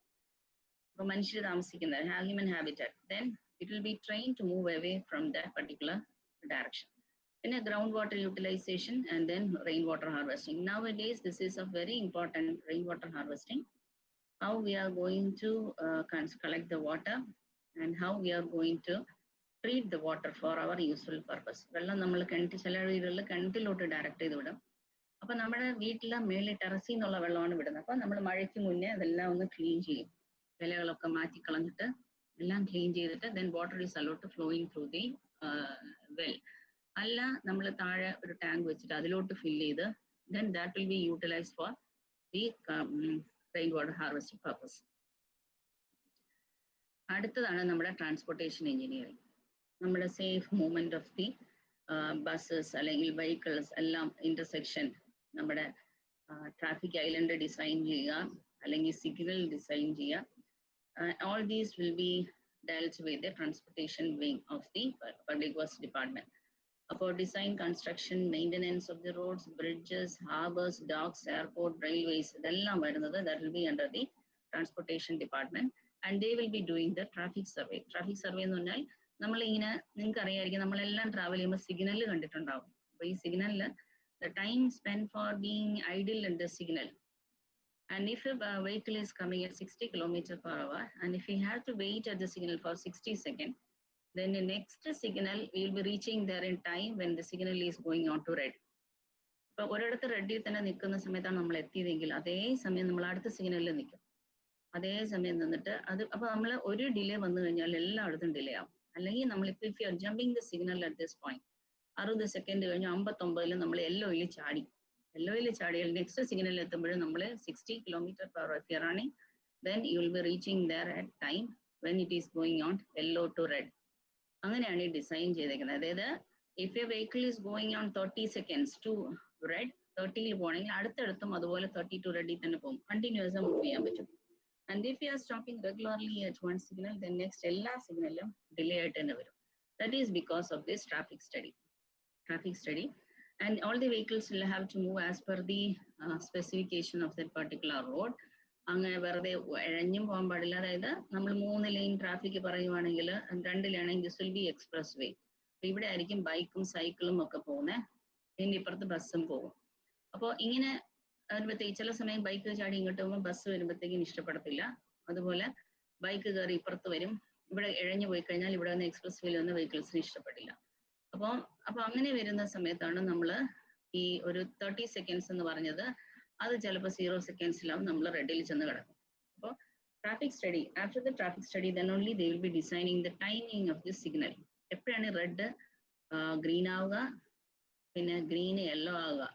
അപ്പോൾ മനുഷ്യർ താമസിക്കുന്നത് human habitat, then it will be trained to move away from that particular direction. In a groundwater utilization and then rainwater harvesting. Nowadays, this is a very important rainwater harvesting. How we are going to collect the water and how we are going to treat the water for our useful purpose. വെള്ളം നമ്മൾ ചില വീടുകളിൽ കിണറ്റിലോട്ട് direct ചെയ്ത് വിടും. അപ്പൊ നമ്മുടെ വീട്ടിലെ മേളിൽ ടെറസിൽ നിന്നുള്ള വെള്ളമാണ് വിടുന്നത്. അപ്പൊ നമ്മൾ മഴയ്ക്ക് മുന്നേ അതെല്ലാം ഒന്ന് ക്ലീൻ ചെയ്യും, ഇലകളൊക്കെ മാറ്റി കളഞ്ഞിട്ട് എല്ലാം ക്ലീൻ ചെയ്തിട്ട് then water is allowed to flowing through the well. അല്ല നമ്മൾ താഴെ ഒരു ടാങ്ക് വെച്ചിട്ട് അതിലോട്ട് ഫില്ല് ചെയ്ത് then that will be utilized for the rainwater harvesting purpose. അടുത്തതാണ് നമ്മുടെ ട്രാൻസ്പോർട്ടേഷൻ എഞ്ചിനീയറിംഗ്. നമ്മുടെ safe movement of the buses അല്ലെങ്കിൽ വെഹിക്കിൾസ് എല്ലാം ഇന്റർസെക്ഷൻ, നമ്മുടെ ട്രാഫിക് ഐലൻഡ് ഡിസൈൻ ചെയ്യുക അല്ലെങ്കിൽ സിഗ്നൽ ഡിസൈൻ ചെയ്യുക. All these will be dealt with the transportation wing of the public works department. About design, construction, maintenance of the roads, bridges, harbors, docks, airport, railways, ഇതെല്ലാം വരുന്നത് that will be under the transportation department and they will be doing the traffic survey. Traffic survey എന്ന് പറഞ്ഞാൽ നമ്മളിങ്ങനെ നിങ്ങൾക്ക് അറിയാമായിരിക്കും നമ്മളെല്ലാം travel ചെയ്യുമ്പോൾ signal കണ്ടിട്ടുണ്ടാവും. അപ്പോൾ ഈ സിഗ്നലിൽ the time spent for being idle at the signal. And if a vehicle is coming at 60 km/h, and if we have to wait at the signal for 60 seconds, then the next signal we will be reaching there in time when the signal is going on to red. അപ്പോൾ ഒരിടത്ത് റെഡിൽ തന്നെ നിൽക്കുന്ന സമയത്താണ് നമ്മൾ എത്തിയതെങ്കിൽ അതേ സമയം നമ്മൾ അടുത്ത സിഗ്നലിൽ നിൽക്കും. അതേ സമയം നിന്നിട്ട് അത് അപ്പോൾ നമ്മൾ ഒരു ഡിലേ വന്നു കഴിഞ്ഞാൽ എല്ലായിടത്തും ഡിലേ ആവും. അല്ലെങ്കിൽ നമ്മളിപ്പോൾ if you R jumping the signal at this point 60 second കഴിഞ്ഞ് 59 നമ്മൾ യെല്ലോയിൽ ചാടി. യെല്ലോയിൽ ചാടിയാൽ നെക്സ്റ്റ് സിഗ്നലിൽ എത്തുമ്പോഴും നമ്മൾ 60 km/h if you are running, then you will be reaching there at time when it is going on yellow to red. അങ്ങനെയാണ് ഈ design ചെയ്തേക്കുന്നത്. അതായത് if a vehicle is going on 30 seconds to red, 30ൽ പോകണമെങ്കിൽ അടുത്തടുത്തും അതുപോലെ 30 to red തന്നെ പോകും. Continuous move ചെയ്യാൻ പറ്റും. And if you are stopping regularly at one signal, then next എല്ലാ സിഗ്നലും ഡിലേ ആയിട്ട് തന്നെ വരും. That is because of this traffic study. And all the vehicles will have to move as per the specification of that particular road. അങ്ങനെ വെറുതെ ഇഴഞ്ഞും പോകാൻ പാടില്ല. അതായത് നമ്മൾ 3 ലൈൻ ട്രാഫിക് പറയുവാണെങ്കിൽ 2 ലാണെങ്കിൽ this will be expressway. ഇവിടെ ആയിരിക്കും ബൈക്കും സൈക്കിളും ഒക്കെ പോകുന്നത്, ഇതിൻ്റെ ഇപ്പുറത്ത് ബസ്സും പോകും. അപ്പോൾ ഇങ്ങനെ വരുമ്പോഴത്തേക്ക് ചില സമയം ബൈക്ക് ചാടി ഇങ്ങോട്ട് പോകുമ്പോൾ ബസ് വരുമ്പോഴത്തേക്കും ഇഷ്ടപ്പെടത്തില്ല. അതുപോലെ ബൈക്ക് കയറി ഇപ്പുറത്ത് വരും, ഇവിടെ ഇഴഞ്ഞു പോയി കഴിഞ്ഞാൽ ഇവിടെ നിന്ന് എക്സ്പ്രസ് വേയിൽ വന്ന് വെഹിക്കിൾസിന് ഇഷ്ടപ്പെടില്ല. അപ്പോൾ അങ്ങനെ വരുന്ന സമയത്താണ് നമ്മൾ ഈ ഒരു 30 seconds എന്ന് പറഞ്ഞത് അത് ചിലപ്പോൾ 0 secondsലാവും നമ്മൾ റെഡിൽ ചെന്ന് കിടക്കും. അപ്പോൾ traffic study, after the traffic study then only they will be designing the timing of the signal. എപ്പോഴാണ് റെഡ് ഗ്രീൻ ആവുക, പിന്നെ ഗ്രീൻ യെല്ലോ ആവുക,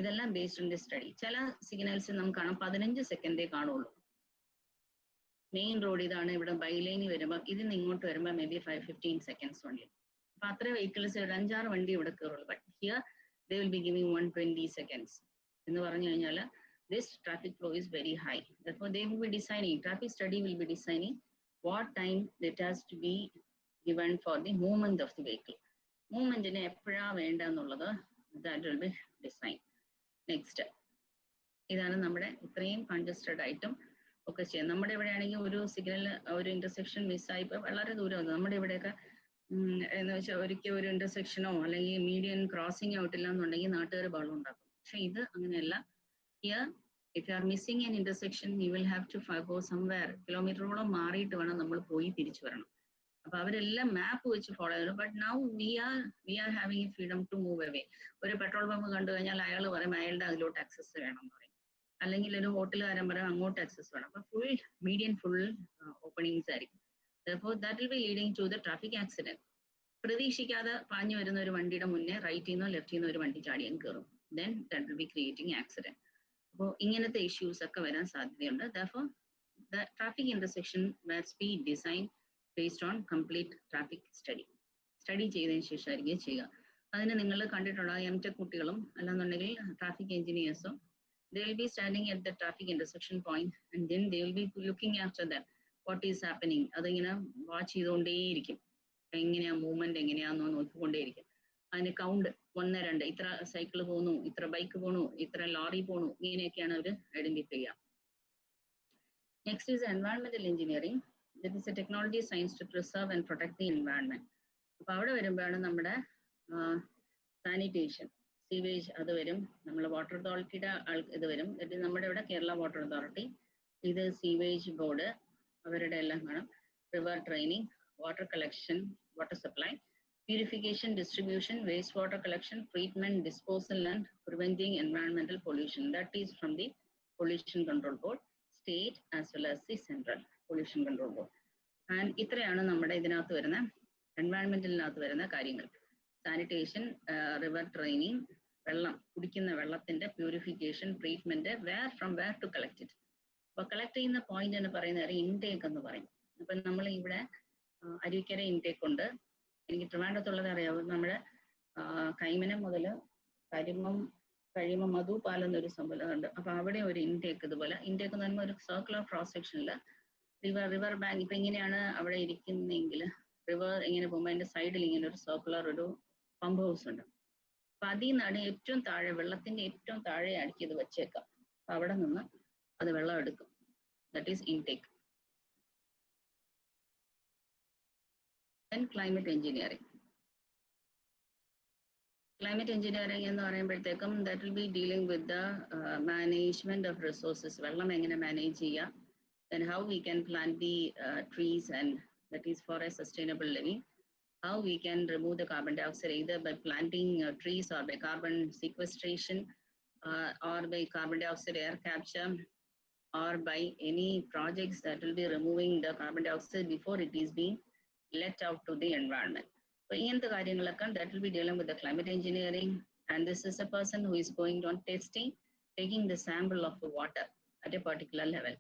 ഇതെല്ലാം ബേസ്ഡ് ഓൺ ദി സ്റ്റഡി. ചില സിഗ്നൽസ് നമുക്ക് കാണാം 15 സെക്കൻഡേ കാണുള്ളൂ. മെയിൻ റോഡ് ഇതാണ്, ഇവിടെ ബൈലൈനിൽ വരുമ്പോൾ ഇതിന് ഇങ്ങോട്ട് വരുമ്പോൾ മേ ബി 5-15 seconds ഓൺലി. അപ്പൊ അത്ര വെഹിക്കിൾസ് ഒരു 5-6 വണ്ടി ഇവിടെ കയറുള്ളൂ. But here they will be giving 120 seconds എന്ന് പറഞ്ഞു കഴിഞ്ഞാൽ this traffic flow is very high. Therefore they will be designing, traffic study will be designing what time it has to be given for the movement of the vehicle. മൂവ്മെന്റിന് എപ്പോഴാണ് വേണ്ട എന്നുള്ളത് that will be designed. Next ഇതാണ് നമ്മുടെ ഇത്രയും congested ആയിട്ടും ഒക്കെ ചെയ്യാം. നമ്മുടെ ഇവിടെ ആണെങ്കിൽ ഒരു സിഗ്നൽ ഒരു ഇന്റർസെക്ഷൻ മിസ്സായിപ്പോൾ വളരെ ദൂരം വന്നു. നമ്മുടെ ഇവിടെയൊക്കെ എന്ന് വെച്ചാൽ ഒരിക്കൽ ഒരു ഇന്റർസെക്ഷനോ അല്ലെങ്കിൽ മീഡിയൻ ക്രോസിംഗ് ആയിട്ടില്ല എന്നുണ്ടെങ്കിൽ നാട്ടുകാർ ബഹളം ഉണ്ടാക്കും. പക്ഷെ ഇത് അങ്ങനെയല്ല. Here if you are missing an intersection you will have to go somewhere, കിലോമീറ്ററോളം മാറിയിട്ട് വേണം നമ്മൾ പോയി തിരിച്ചു വരണം. അപ്പൊ അവരെല്ലാം മാപ്പ് വെച്ച് ഫോളോ ചെയ്തു. But now we are having a freedom to move away. ഒരു പെട്രോൾ പമ്പ് കണ്ടു കഴിഞ്ഞാൽ അയാൾ പറയും അയാളുടെ അതിലോട്ട് ആക്സസ് വേണം എന്ന് പറയും, അല്ലെങ്കിൽ ഒരു ഹോട്ടലുകാരൻ പറയും അങ്ങോട്ട് ആക്സസ് വേണം. അപ്പൊ ഫുൾ മീഡിയൻ ഫുൾ ഓപ്പണിങ്സ് ആയിരിക്കും. Therefore, that will be leading to the traffic accident. പ്രതീക്ഷിക്കാതെ പാഞ്ഞു വരുന്ന ഒരു വണ്ടിയുടെ മുന്നേ റൈറ്റിൽ നിന്നോ ലെഫ്റ്റിൽ നിന്നോ ഒരു വണ്ടി ചാടിയും കയറും. Then that will be creating accident. അപ്പോൾ ഇങ്ങനത്തെ ഇഷ്യൂസ് ഒക്കെ വരാൻ സാധ്യതയുണ്ട്. Therefore, the traffic intersection must be designed based on complete traffic study. Study ചെയ്തതിന് ശേഷമായിരിക്കും ചെയ്യുക. അതിന് നിങ്ങൾ കണ്ടിട്ടുള്ള M.Tech കുട്ടികളും അല്ലാന്നുണ്ടെങ്കിൽ traffic എഞ്ചിനീയേഴ്സും they will be standing at the traffic intersection point and then they will be looking after that. What is happening? അതിങ്ങനെ watch ചെയ്തുകൊണ്ടേയിരിക്കും. എങ്ങനെയാ മൂവ്മെന്റ് എങ്ങനെയാണെന്നോ നോക്കിക്കൊണ്ടേയിരിക്കും. അതിന് കൗണ്ട് 1, 2 ഇത്ര സൈക്കിൾ പോണു, ഇത്ര ബൈക്ക് പോണു, ഇത്ര ലോറി പോണു, ഇങ്ങനെയൊക്കെയാണ് അവർ ഐഡന്റിഫൈ ചെയ്യുക. നെക്സ്റ്റ് ഈസ് എൻവയോൺമെന്റൽ engineering. This is a technology science to preserve and protect the environment. അപ്പൊ അവിടെ വരുമ്പോഴാണ് നമ്മുടെ സാനിറ്റേഷൻ, സീവേജ് അത് വരും. നമ്മൾ വാട്ടർ അതോറിറ്റിയുടെ ഇത് വരും. നമ്മുടെ ഇവിടെ കേരള വാട്ടർ അതോറിറ്റി, ഇത് സീവേജ് ബോർഡ്, അവരുടെ എല്ലാം കാണും. River training, water collection, water supply, purification, distribution, waste water collection, treatment, disposal and preventing എൻവയോൺമെന്റൽ pollution. That is from the pollution control board, state as well as the central pollution control board. And ഇത്രയാണ് നമ്മുടെ ഇതിനകത്ത് വരുന്ന എൻവയോൺമെന്റിനകത്ത് വരുന്ന കാര്യങ്ങൾ. Sanitation, river training, വെള്ളം കുടിക്കുന്ന വെള്ളത്തിന്റെ purification, treatment, from where to collect it. അപ്പൊ കളക്ട് ചെയ്യുന്ന പോയിന്റ് എന്ന് പറയുന്നത് ഇൻടേക്ക് എന്ന് പറയും. അപ്പൊ നമ്മൾ ഇവിടെ അരുവിക്കര ഇൻടേക്ക് ഉണ്ട്. എനിക്ക് ട്രിവാൻഡ്രത്തുള്ളത് അറിയാവും. നമ്മുടെ കൈമനം മുതൽ കഴിയുമ്പോൾ മധുപാലം എന്നൊരു സംഭവം ഉണ്ട്. അപ്പൊ അവിടെ ഒരു ഇൻടേക്ക്, ഇതുപോലെ ഇൻടേക്ക് എന്ന് പറയുമ്പോൾ ഒരു സർക്കുലർ ക്രോസ് സെക്ഷനിൽ റിവർ ബാങ്ക് ഇപ്പൊ ഇങ്ങനെയാണ് അവിടെ ഇരിക്കുന്നെങ്കിൽ റിവർ ഇങ്ങനെ പോകുമ്പോൾ അതിന്റെ സൈഡിൽ ഇങ്ങനെ ഒരു സർക്കുലർ ഒരു പമ്പ് ഹൗസ് ഉണ്ട്. അപ്പൊ അതിൽ നിന്നാണ് ഏറ്റവും താഴെ, വെള്ളത്തിന്റെ ഏറ്റവും താഴെ ആയിരിക്കും ഇത് വെച്ചേക്കാം. അപ്പൊ അവിടെ നിന്ന് അത് വെള്ളം എടുക്കും. That is intake. Then climate engineering. Climate engineering എന്ന് പറയുമ്പോഴത്തേക്കും that will be dealing with the management of resources. വെള്ളം എങ്ങനെ manage ചെയ്യുക, then how we can plant the trees and that is for a sustainable living. How we can remove the carbon dioxide either by planting trees or by carbon sequestration or by carbon dioxide air capture or by any projects that will be removing the carbon dioxide before it is being let out to the environment. So ഇങ്ങനത്തെ കാര്യങ്ങളൊക്കെ that will be dealing with the climate engineering, and this is a person who is going on testing, taking the sample of the water at a particular level.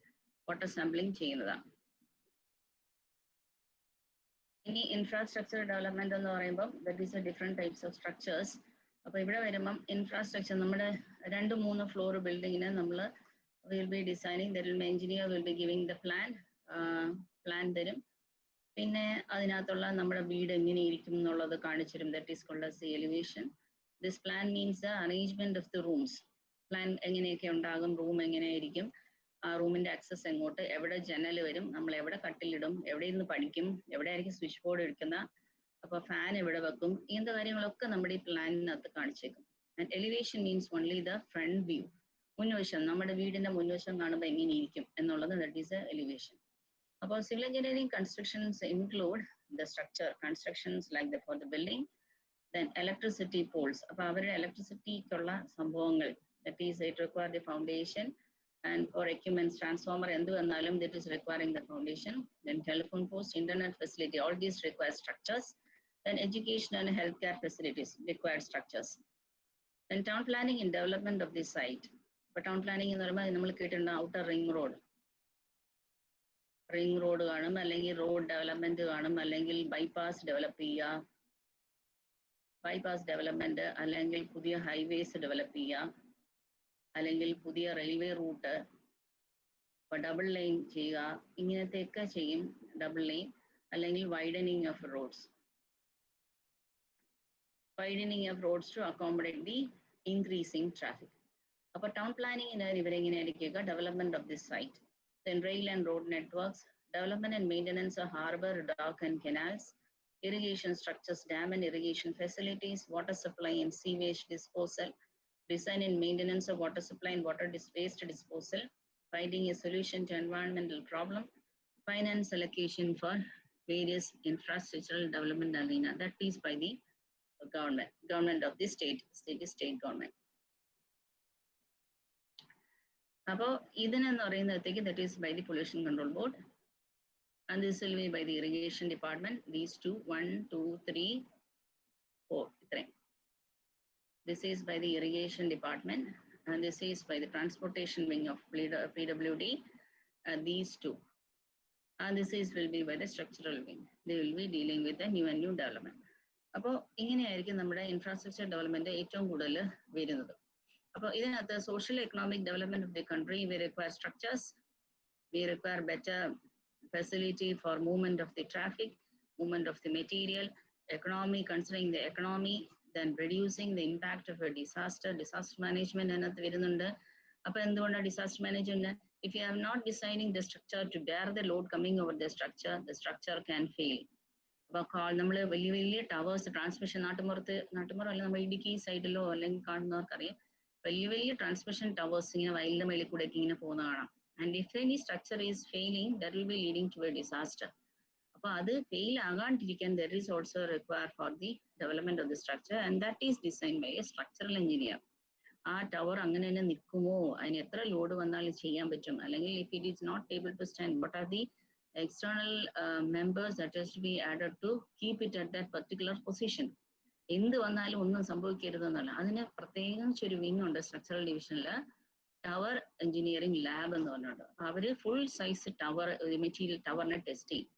Water sampling ചെയ്യുന്നതാണ്. ഇനി infrastructure development എന്ന് പറയുമ്പോൾ that is a different types of structures. അപ്പോൾ ഇവിടെ വരുമ്പം infrastructure നമ്മുടെ 2-3 floor ബിൽഡിങ്ങിന് നമ്മൾ will be designing, the engineer will be giving the plan തരും. പിന്നെ അതിനകത്തുള്ള നമ്മുടെ വീട് എങ്ങനെ ഇരിക്കും എന്നുള്ളത് കാണിച്ചിരും. That is called as the elevation. This plan means the arrangement of the rooms. Plan എങ്ങനെയൊക്കെ ഉണ്ടാകും, റൂം എങ്ങനെയായിരിക്കും, ആ റൂമിന്റെ ആക്സസ് എങ്ങോട്ട്, എവിടെ ജനൽ വരും, നമ്മൾ എവിടെ കട്ടിലിടും, എവിടെ ഇരുന്ന് പഠിക്കും, എവിടെ ആയിരിക്കും സ്വിച്ച് ബോർഡ് എടുക്കുന്ന, അപ്പോൾ ഫാൻ എവിടെ വെക്കും, ഇങ്ങനത്തെ കാര്യങ്ങളൊക്കെ നമ്മുടെ ഈ പ്ലാനിനകത്ത് കാണിച്ചേക്കും. And elevation means only the front view, മുൻവശം, നമ്മുടെ വീടിന്റെ മുൻവശം കാണുമ്പോൾ എങ്ങനെ ഇരിക്കും എന്നുള്ളത് ദറ്റ് ഈസ് എ എലിവേഷൻ. അപ്പോൾ civil engineering constructions include the structure constructions like the for the building, then electricity poles, അപ്പോൾ അവരുടെ ഇലക്ട്രിസിറ്റിക്കുള്ള സംഭവങ്ങൾ, that is it require the foundation. And for equipment, transformer endu vannalum that is requiring the foundation. Then telephone post, internet facility, all these require structures. Then education and healthcare facilities require structures. Then town planning and development of the site. But town planning എന്ന് പറയുമ്പോൾ നമ്മൾ കേട്ടിട്ടുണ്ട് outer ring road കാണും, അല്ലെങ്കിൽ road development കാണും, അല്ലെങ്കിൽ bypass develop ചെയ്യുക, bypass development, അല്ലെങ്കിൽ പുതിയ ഹൈവേസ് ഡെവലപ്പ് ചെയ്യുക, അല്ലെങ്കിൽ പുതിയ റെയിൽവേ റൂട്ട്, ഡബിൾ ലൈൻ ചെയ്യുക, ഇങ്ങനത്തെയൊക്കെ ചെയ്യും. ഡബിൾ ലൈൻ അല്ലെങ്കിൽ widening of roads, to accommodate the increasing traffic. അപ്പോൾ ടൗൺ പ്ലാനിങ്ങിന് ഇവരെങ്ങനെ ആയിരിക്കുക, development of this site, then rail and road networks, development and maintenance of harbor, dock and canals, irrigation structures, dam and irrigation facilities, water supply and sewage disposal, design and maintenance of water supply and water waste disposal, finding a solution to environmental problem, finance allocation for various infrastructural development arena, that is by the government of the state government. അപ്പോൾ ഇതിനെന്ന് പറയുന്നതിലേക്ക് that is by the pollution control board, and this will be by the irrigation department. These two, 1, 2, 3, 4, 3. This is by the irrigation department, and this is by the transportation wing of PWD, and these two. And this is will be by the structural wing. They will be dealing with the new development. അപ്പോൾ ഇങ്ങനെയായിരിക്കും നമ്മുടെ infrastructure development ഏറ്റവും കൂടുതൽ വരുന്നത്. അപ്പോൾ ഇതിനകത്ത് social economic development of the country, V require structures, V require better facility four movement of the traffic, movement of the material, economy, considering the economy, then reducing the impact of a disaster management അതിനകത്ത് വരുന്നുണ്ട്. അപ്പോൾ എന്തുകൊണ്ടാണ് disaster management? if you are not designing the structure to bear the load coming over the structure can fail. അപ്പോൾ നമ്മൾ വലിയ വലിയ towers, transmission, നാട്ടുമ്പുറമല്ല, നമ്മൾ ഇടുക്കി സൈഡിലോ അല്ലെങ്കിൽ കാണുന്നവർക്കറിയാം, വലിയ ട്രാൻസ്മിഷൻ ടവേഴ്സ് ഇങ്ങനെ വയലിന്റെ മേളിൽ കൂടെ ഇങ്ങനെ പോകുന്ന കാണാം. And if any structure is failing, that will be leading to a disaster. അപ്പോൾ അത് ഫെയിൽ ആകാണ്ടിരിക്കാൻ there is also require for the development of the structure, and that is design by a structural engineer. ആ tower അങ്ങനെ തന്നെ നിൽക്കുമോ, അതിന് എത്ര load വന്നാലും ചെയ്യാൻ പറ്റും, അല്ലെങ്കിൽ if it is not able to stand, but are the external members that has to be added to keep it at that particular position. എന്ത് വന്നാലും ഒന്നും സംഭവിക്കരുതെന്നല്ല, അതിന് പ്രത്യേകം ഒരു വിങ് ഉണ്ട് സ്ട്രക്ചറൽ ഡിവിഷനിൽ, ടവർ എഞ്ചിനീയറിംഗ് ലാബ് എന്ന് പറഞ്ഞിട്ടുണ്ട്. അവര് ഫുൾ സൈസ് ടവർ മെറ്റീരിയൽ ടവറിനെ ടെസ്റ്റ് ചെയ്യും,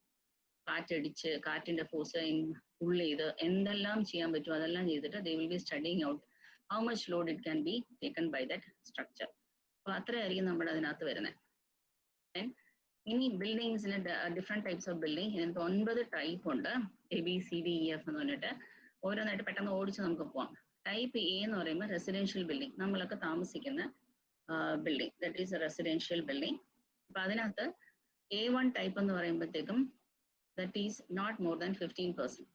കാറ്റടിച്ച് കാറ്റിന്റെ ഫോഴ്സ് ഫുൾ ചെയ്ത് എന്തെല്ലാം ചെയ്യാൻ പറ്റും അതെല്ലാം ചെയ്തിട്ട് they will be studying out how much load it can be taken by that structure. അപ്പോൾ അത്രയായിരിക്കും നമ്മുടെ അതിനകത്ത് വരുന്നത്. ഇനി ബിൽഡിങ്സിന് ഡിഫറെന്റ് ടൈപ്സ് ഓഫ് ബിൽഡിംഗ്, ഇതിനകത്ത് 9 ടൈപ്പ് ഉണ്ട്, ABCDEF എന്ന് പറഞ്ഞിട്ട്. ഓരോന്നായിട്ട് പെട്ടെന്ന് ഓടിച്ച് നമുക്ക് പോവാം. ടൈപ്പ് എ എന്ന് പറയുമ്പോൾ റെസിഡൻഷ്യൽ ബിൽഡിംഗ്, നമ്മളൊക്കെ താമസിക്കുന്ന building, that is A residential building. അപ്പൊ അതിനകത്ത് A1 ടൈപ്പ് എന്ന് പറയുമ്പോഴത്തേക്കും that is not more than 15%.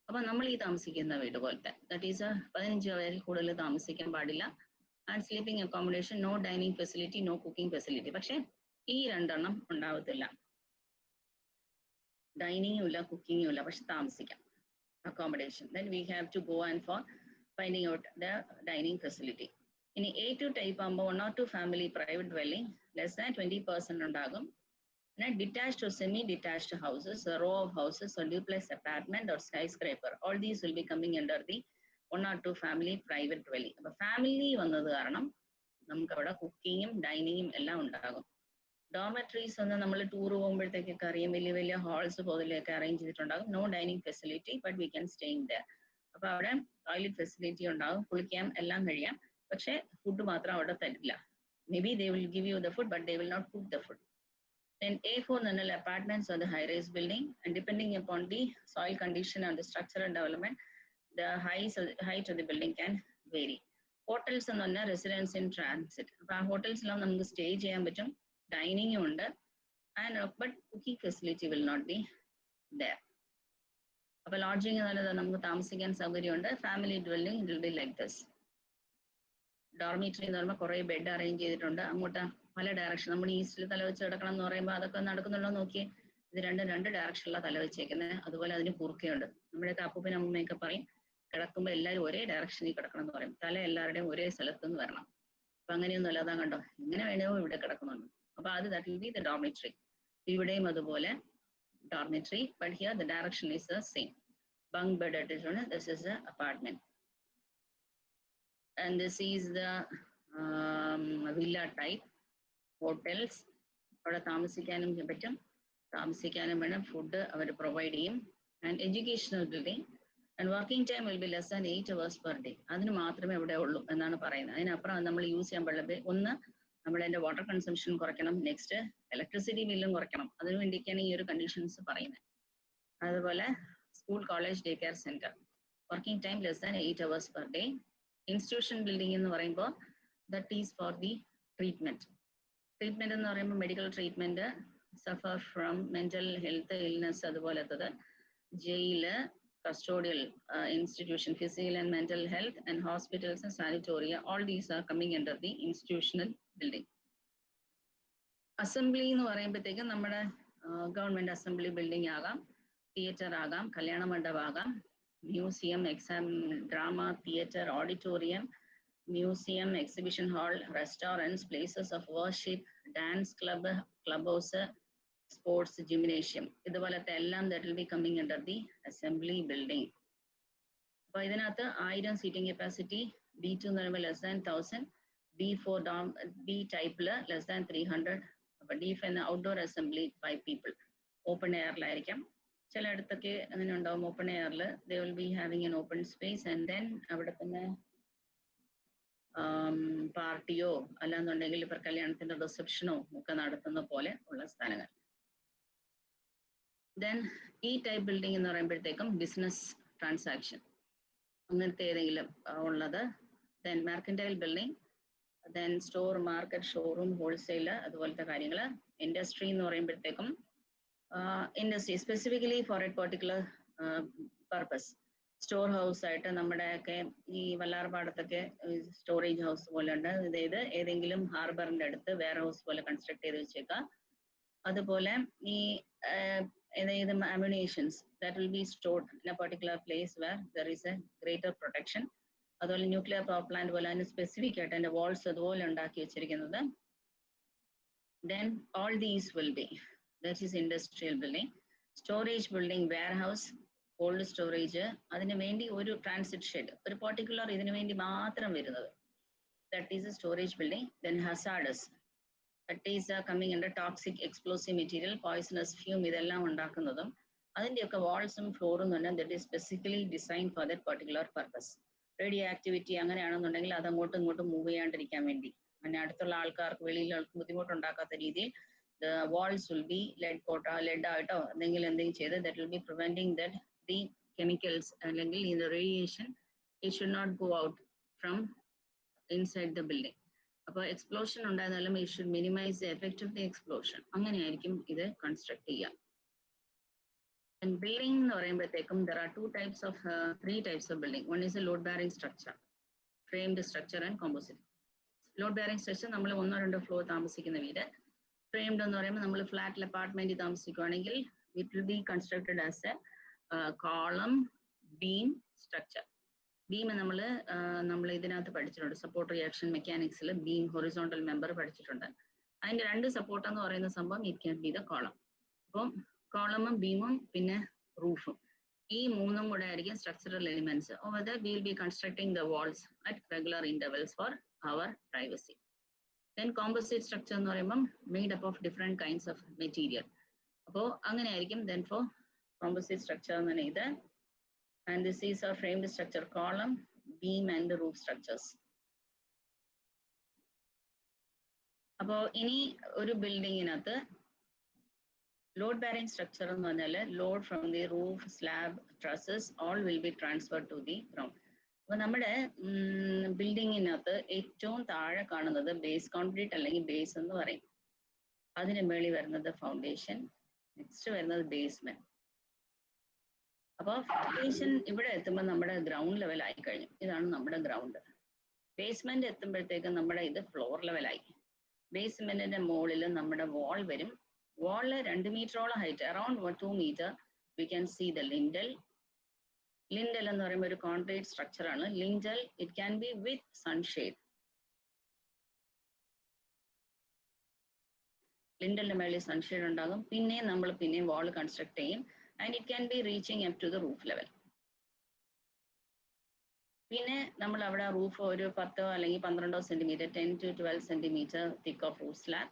അപ്പൊ നമ്മൾ ഈ താമസിക്കുന്ന വീട് പോലത്തെ ദാറ്റ് ഈസ് 15 പേരിൽ കൂടുതൽ താമസിക്കാൻ പാടില്ല. And sleeping accommodation, no dining facility, no cooking facility. പക്ഷെ ഈ രണ്ടെണ്ണം ഉണ്ടാവത്തില്ല. ഡൈനിങ്ങും ഇല്ല, കുക്കിങ്ങും ഇല്ല, പക്ഷെ താമസിക്കാം. accommodation. Then we have to go and for finding out the dining facility. In A2 type ആകുമ്പോൾ 1 or 2 family private dwelling less than 20% ഉണ്ടാകും. And detached or semi-detached houses, a row of houses, or duplex apartment or skyscraper, all these will be coming under the 1 or 2 family private dwelling. അപ്പോൾ family വന്നത് കാരണം നമുക്ക് അവിടെ കുക്കിങ്ങും ഡൈനിങ്ങും എല്ലാം ഉണ്ടാകും. Dormitories ഒന്ന് നമ്മൾ ടൂർ പോകുമ്പോഴത്തേക്കൊക്കെ അറിയാം, വലിയ വലിയ ഹാൾസ് പോലെയൊക്കെ അറേഞ്ച് ചെയ്തിട്ടുണ്ടാകും. No dining facility but we can stay in there. അപ്പൊ അവിടെ ടോയ്ലറ്റ് ഫെസിലിറ്റി ഉണ്ടാകും, കുളിക്കാം, എല്ലാം കഴിയാം. പക്ഷെ ഫുഡ് മാത്രം അവിടെ തരില്ല. May be they will give you the food but they will not cook the food. Then A4 nanal apartments or the high-rise building, and depending upon the soil condition and the structural development, the height of the building can vary. Hotels and on residence in transit. Hotels നമുക്ക് stay ചെയ്യാൻ പറ്റും, dining ഉണ്ട്, and but cooking facility will not be there. അപ്പൊ lodging നല്ലത്, നമുക്ക് താമസിക്കാൻ സൗകര്യമുണ്ട്. Family dwelling it will be like this. Dormitory എന്ന് പറയുമ്പോൾ കുറെ ബെഡ് അറേഞ്ച് ചെയ്തിട്ടുണ്ട്. അങ്ങോട്ട് പല ഡയറക്ഷൻ, നമ്മൾ ഈസ്റ്റിൽ തലവെച്ച് കിടക്കണം എന്ന് പറയുമ്പോൾ അതൊക്കെ നടക്കുന്നുണ്ടോ നോക്കിയേ. ഇത് രണ്ട് ഡയറക്ഷനിലുള്ള തലവെച്ചേക്കുന്നത്. അതുപോലെ അതിന് കുറുക്കയുണ്ട്. നമ്മുടെയൊക്കെ അപ്പൂപ്പനും അമ്മയൊക്കെ പറയും കിടക്കുമ്പോൾ എല്ലാവരും ഒരേ ഡയറക്ഷനിൽ കിടക്കണം എന്ന് പറയും. തല എല്ലാവരുടെയും ഒരേ സ്ഥലത്ത് നിന്ന് വരണം. അപ്പൊ അങ്ങനെയൊന്നും അല്ലാതെ കണ്ടോ, എങ്ങനെ വേണോ ഇവിടെ കിടക്കുന്നുണ്ട്. അപ്പൊ അത് that will be the dormitory. ഇവിടെയും അതുപോലെ dormitory, but here the direction is the same. Bunk bed ഇട്ടിട്ടുണ്ട്. This is the apartment. And this is the villa type hotels. അവിടെ താമസിക്കാനും പറ്റും, താമസിക്കാനും വേണം, ഫുഡ് അവർ പ്രൊവൈഡ് ചെയ്യും. And educational building and working time will be less than 8 hours per day. അതിന് മാത്രമേ ഇവിടെ ഉള്ളൂ എന്നാണ് പറയുന്നത്. അതിനപ്പുറം നമ്മൾ യൂസ് ചെയ്യാൻ പാടില്ല. ഒന്ന്, നമ്മളതിന്റെ വാട്ടർ കൺസംഷൻ കുറയ്ക്കണം. നെക്സ്റ്റ്, ഇലക്ട്രിസിറ്റി ബില്ലും കുറയ്ക്കണം. അതിനു വേണ്ടിയൊക്കെയാണ് ഈ ഒരു കണ്ടീഷൻസ് പറയുന്നത്. അതുപോലെ school, college, day care centre, working time less than 8 hours per day. Institution building എന്ന് പറയുമ്പോൾ that is for the treatment. Treatment എന്ന് പറയുമ്പോൾ medical treatment, suffer from mental health illness, അതുപോലത്തത് ജയില്, custodial institution, physical and mental health, and hospitals and sanitoria, all these are coming under the institutional building. Assembly എന്ന് പറയുമ്പോഴത്തേക്കും നമ്മുടെ government assembly building ആകാം, theatre ആകാം, കല്യാണ മണ്ഡപം ആകാം, museum, exam, drama, theater, auditorium, museum, exhibition hall, restaurants, places of worship, dance club, clubhouse, sports, gymnasium. ഇതുപോലത്തെ എല്ലാം that will be coming under the assembly building. അപ്പൊ ഇതിനകത്ത് 1000 സീറ്റിംഗ് കപ്പാസിറ്റി, B2 എന്ന് പറയുമ്പോൾ ലെസ് ദാൻ 1000, B4 B ടൈപ്പില് less than 300. അപ്പൊ D5 outdoor assembly 5 people, open എയറിലായിരിക്കാം. ചിലയിടത്തൊക്കെ അങ്ങനെ ഉണ്ടാവും, ഓപ്പൺ എയറിൽ they will be having an open space. And then അവിടെ തന്നെ പാർട്ടിയോ അല്ലാന്നുണ്ടെങ്കിൽ ഇവർ കല്യാണത്തിന്റെ റിസപ്ഷനോ ഒക്കെ നടത്തുന്ന പോലെ ഉള്ള സ്ഥലങ്ങൾ. ദെൻ ഈ ടൈപ്പ് ബിൽഡിംഗ് എന്ന് പറയുമ്പോഴത്തേക്കും ബിസിനസ് ട്രാൻസാക്ഷൻ അങ്ങനത്തെ ഏതെങ്കിലും ഉള്ളത്. Then mercantile building, then store, market, showroom, wholesale, അതുപോലത്തെ കാര്യങ്ങൾ. ഇൻഡസ്ട്രി എന്ന് പറയുമ്പോഴത്തേക്കും industry specifically four A particular purpose. Store house ആയിട്ട് നമ്മുടെയൊക്കെ ഈ വല്ലാർപാടത്തൊക്കെ സ്റ്റോറേജ് ഹൗസ് പോലെ ഉണ്ട്. അതായത് ഏതെങ്കിലും ഹാർബറിന്റെ അടുത്ത് വെയർ ഹൗസ് പോലെ കൺസ്ട്രക്ട് ചെയ്ത് വെച്ചേക്കാം. അതുപോലെ ഈ ഏത് ammunitions that will be stored in a particular place where there is a greater protection. അതുപോലെ ന്യൂക്ലിയർ പവർ പ്ലാന്റ് പോലെ അതിന് സ്പെസിഫിക് ആയിട്ട് അതിന്റെ വാൾസ് അതുപോലെ ഉണ്ടാക്കി വെച്ചിരിക്കുന്നത്. Then all these will be, that is industrial building. Storage building, warehouse, cold storage, അതിന് വേണ്ടി ഒരു ട്രാൻസിറ്റ് ഷെഡ്, ഒരു പർട്ടിക്കുലർ ഇതിനു വേണ്ടി മാത്രം വരുന്നത്, that is A storage building. Then hazardous, that is coming under toxic, explosive material, poisonous fume, ഇതെല്ലാം ഉണ്ടാക്കുന്നതും അതിന്റെയൊക്കെ വാൾസും ഫ്ലോറും തന്നെ that is specifically design for that particular purpose. Radio activity അങ്ങനെയാണെന്നുണ്ടെങ്കിൽ അത് അങ്ങോട്ടും ഇങ്ങോട്ടും മൂവ് ചെയ്യാണ്ടിരിക്കാൻ വേണ്ടി, അങ്ങനെ അടുത്തുള്ള ആൾക്കാർക്ക് വെളിയിലേക്ക് ബുദ്ധിമുട്ടുണ്ടാക്കാത്ത രീതിയിൽ the walls will be lead ആയിട്ടോ എന്തെങ്കിലും ചെയ്ത് that will be preventing that the chemicals അല്ലെങ്കിൽ in the radiation it should not go out from inside the building. അപ്പോൾ explosion ഉണ്ടായിരുന്നാലും it should minimize the effect of the explosion. അങ്ങനെയായിരിക്കും ഇത് construct ചെയ്യുക. And building എന്ന് പറയുമ്പോഴത്തേക്കും there are three types of building. One is a load bearing structure, framed structure and composite. Load bearing structure നമ്മൾ ഒന്നോ രണ്ടോ floor താമസിക്കുന്ന വീട്. ഫ്രെയിംഡ് എന്ന് പറയുമ്പോൾ നമ്മൾ ഫ്ലാറ്റിൽ അപ്പാർട്ട്മെന്റിൽ താമസിക്കുകയാണെങ്കിൽ it will be constructed as a column beam structure. Beam നമ്മൾ ഇതിനകത്ത് പഠിച്ചിട്ടുണ്ട്, സപ്പോർട്ട് റിയാക്ഷൻ മെക്കാനിക്സിൽ ബീം ഹൊറിസോണ്ടൽ മെമ്പർ പഠിച്ചിട്ടുണ്ട്. അതിന്റെ രണ്ട് സപ്പോർട്ട് എന്ന് പറയുന്ന സംഭവം it can be the column. അപ്പം കോളമും ബീമും പിന്നെ റൂഫും, ഈ മൂന്നും കൂടെ ആയിരിക്കും structural elements. Over that we will be constructing the walls at regular intervals for our privacy. Then composite structure എന്ന് പറയുമ്പം made up of different kinds of material. അപ്പോൾ അങ്ങനെ ആയിരിക്കും. ദെൻ ഫോർ കോമ്പോസിറ്റ് സ്ട്രക്ചർ എന്ന് തന്നെ ഇത്. And this is a framed structure, column, beam and the roof structures. അപ്പോൾ ഇനി ഒരു ബിൽഡിങ്ങിനകത്ത് ലോഡ് ബെയറിംഗ് സ്ട്രക്ചർ എന്ന് പറഞ്ഞാൽ load from the roof, slab, trusses all will be transfer to the ground. അപ്പോൾ നമ്മുടെ ബിൽഡിങ്ങിനകത്ത് ഏറ്റവും താഴെ കാണുന്നത് ബേസ് കോൺക്രീറ്റ് അല്ലെങ്കിൽ ബേസ് എന്ന് പറയും. അതിന് മേളിൽ വരുന്നത് ഫൗണ്ടേഷൻ, നെക്സ്റ്റ് വരുന്നത് ബേസ്മെന്റ്. അപ്പോൾ ഫൗണ്ടേഷൻ ഇവിടെ എത്തുമ്പോൾ നമ്മുടെ ഗ്രൗണ്ട് ലെവൽ ആയി കഴിഞ്ഞു. ഇതാണ് നമ്മുടെ ഗ്രൗണ്ട്. ബേസ്മെന്റ് എത്തുമ്പോഴത്തേക്കും നമ്മുടെ ഇത് ഫ്ലോർ ലെവലായി. ബേസ്മെന്റിന്റെ മുകളിൽ നമ്മുടെ വാൾ വരും. വാളില് 2 മീറ്ററോളം height, around 2 metre we can see the lintel. Lintel എന്ന് പറയുമ്പോൾ ഒരു കോൺക്രീറ്റ് സ്ട്രക്ചർ ആണ്. Lintel it can be with sunshade. ലിൻഡലിന്റെ മേളിൽ സൺഷെയ്ഡ് ഉണ്ടാകും. പിന്നെയും വാൾ കൺസ്ട്രക്ട് ചെയ്യും. And it can be reaching up to the roof level. പിന്നെ നമ്മൾ അവിടെ റൂഫ് ഒരു 10 അല്ലെങ്കിൽ 12 centimetre, 10 to 12 centimetre thick of roof slab.